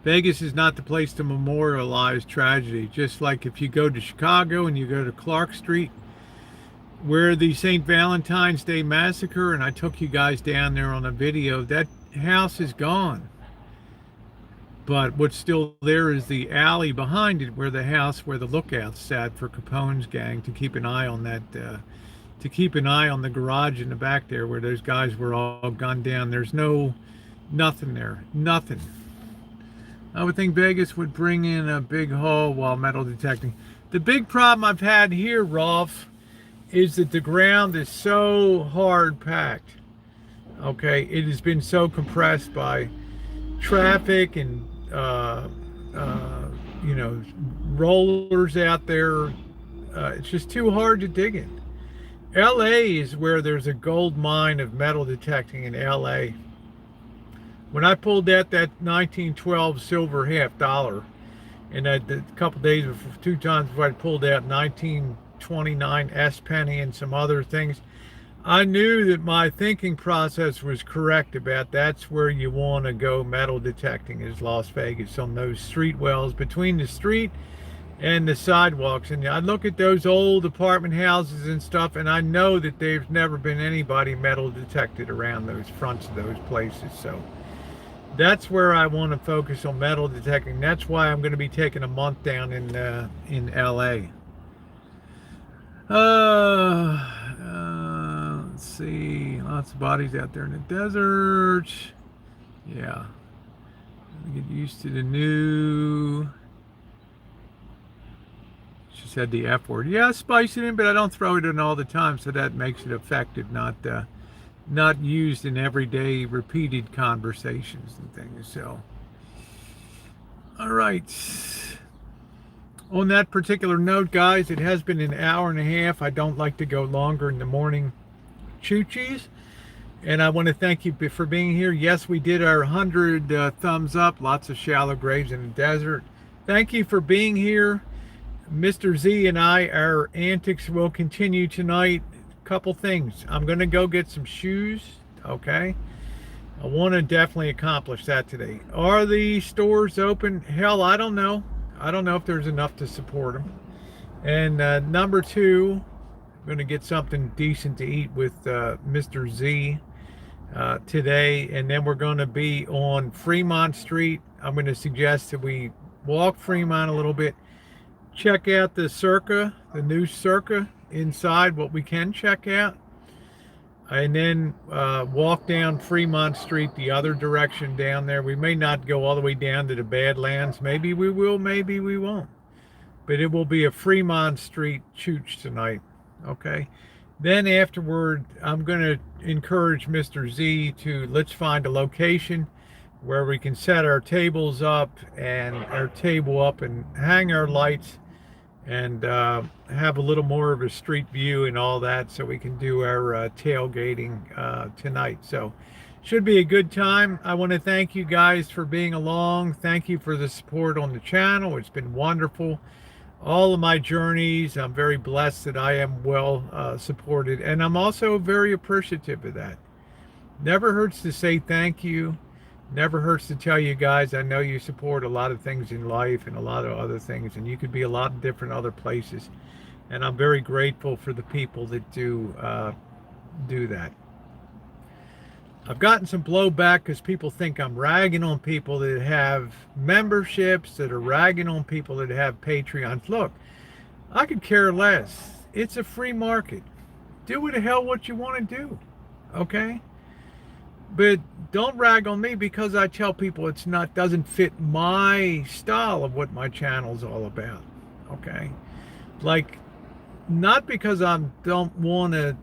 B: Vegas is not the place to memorialize tragedy. Just like if you go to Chicago and you go to Clark Street, where the St. Valentine's Day Massacre, and I took you guys down there on a video, that house is gone. But what's still there is the alley behind it, where the lookouts sat for Capone's gang, to keep an eye on that, to keep an eye on the garage in the back there where those guys were all gunned down. There's nothing there. Nothing. I would think Vegas would bring in a big haul while metal detecting. The big problem I've had here, Rolf, is that the ground is so hard packed. Okay, it has been so compressed by traffic and rollers out there. It's just too hard to dig in. LA is where there's a gold mine of metal detecting in LA. When I pulled out that 1912 silver $50, and a couple days before, 2 times before, I pulled out 19 29 S penny and some other things. I knew that my thinking process was correct about that's where you want to go metal detecting, is Las Vegas, on those street wells between the street and the sidewalks. And I look at those old apartment houses and stuff, and I know that there's never been anybody metal detected around those fronts of those places. So that's where I want to focus on metal detecting. That's why I'm going to be taking a month down in LA. Let's see, lots of bodies out there in the desert. Yeah, get used to the new. She said the F word. Yeah, I spice it in, but I don't throw it in all the time, so that makes it effective, not used in everyday repeated conversations and things. So, all right. On that particular note, guys, it has been an hour and a half. I don't like to go longer in the morning choo-chees. And I want to thank you for being here. Yes, we did our 100 thumbs up. Lots of shallow graves in the desert. Thank you for being here. Mr. Z and I, our antics will continue tonight. Couple things. I'm going to go get some shoes. Okay. I want to definitely accomplish that today. Are the stores open? Hell, I don't know. I don't know if there's enough to support them. And number two, I'm going to get something decent to eat with Mr. Z today. And then we're going to be on Fremont Street. I'm going to suggest that we walk Fremont a little bit. Check out the Circa, the new Circa inside, what we can check out. And then walk down Fremont Street the other direction down there. We may not go all the way down to the Badlands. Maybe we will, maybe we won't. But it will be a Fremont Street chooch tonight. Okay. Then afterward, I'm going to encourage Mr. Z to let's find a location where we can set our tables up and hang our lights and have a little more of a street view and all that, so we can do our tailgating tonight. So should be a good time. I want to thank you guys for being along. Thank you for the support on the channel. It's been wonderful. All of my journeys, I'm very blessed that I am well supported, and I'm also very appreciative of that. Never hurts to say thank you. Never hurts to tell you guys, I know you support a lot of things in life and a lot of other things, and you could be a lot of different other places. And I'm very grateful for the people that do that. I've gotten some blowback because people think I'm ragging on people that have memberships, that are ragging on people that have Patreons. Look, I could care less. It's a free market. Do what the hell what you want to do. Okay? But don't rag on me because I tell people it's doesn't fit my style of what my channel's all about. Okay? Like, not because I don't want to,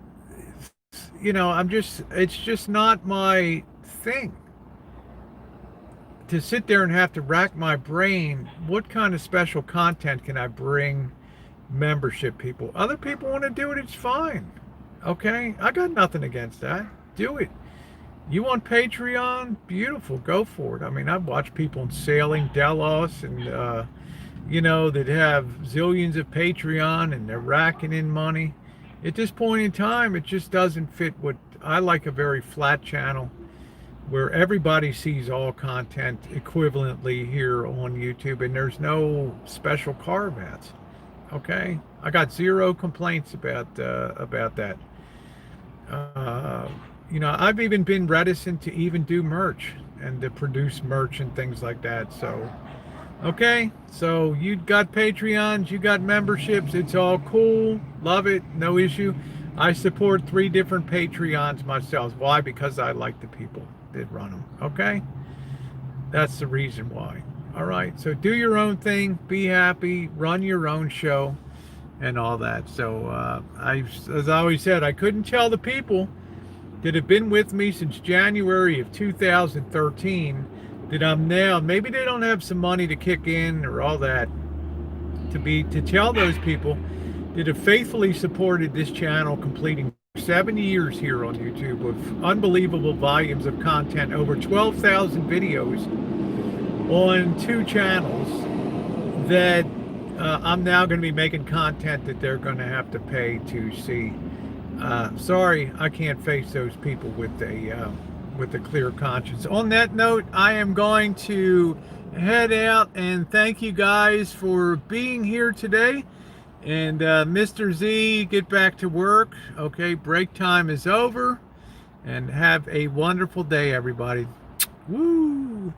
B: it's just not my thing. To sit there and have to rack my brain, what kind of special content can I bring membership people? Other people want to do it, it's fine. Okay? I got nothing against that. Do it. You want Patreon? Beautiful. Go for it. I mean, I've watched people in Sailing, Delos, and, that have zillions of Patreon, and they're racking in money. At this point in time, it just doesn't fit what I like. A very flat channel where everybody sees all content equivalently here on YouTube, and there's no special carve-outs. Okay? I got zero complaints about that. I've even been reticent to even do merch and to produce merch and things like that. So, okay. So you got Patreons, you got memberships. It's all cool. Love it. No issue. I support 3 different Patreons myself. Why? Because I like the people that run them. Okay. That's the reason why. All right. So do your own thing. Be happy. Run your own show and all that. So as I always said, I couldn't tell the people that have been with me since January of 2013 that I'm now, maybe they don't have some money to kick in or all that, to tell those people that have faithfully supported this channel, completing 7 years here on YouTube with unbelievable volumes of content, over 12,000 videos on 2 channels, that I'm now going to be making content that they're going to have to pay to see. Sorry, I can't face those people with a clear conscience. On that note, I am going to head out and thank you guys for being here today. And Mr. Z, get back to work. Okay, break time is over. And have a wonderful day, everybody. Woo!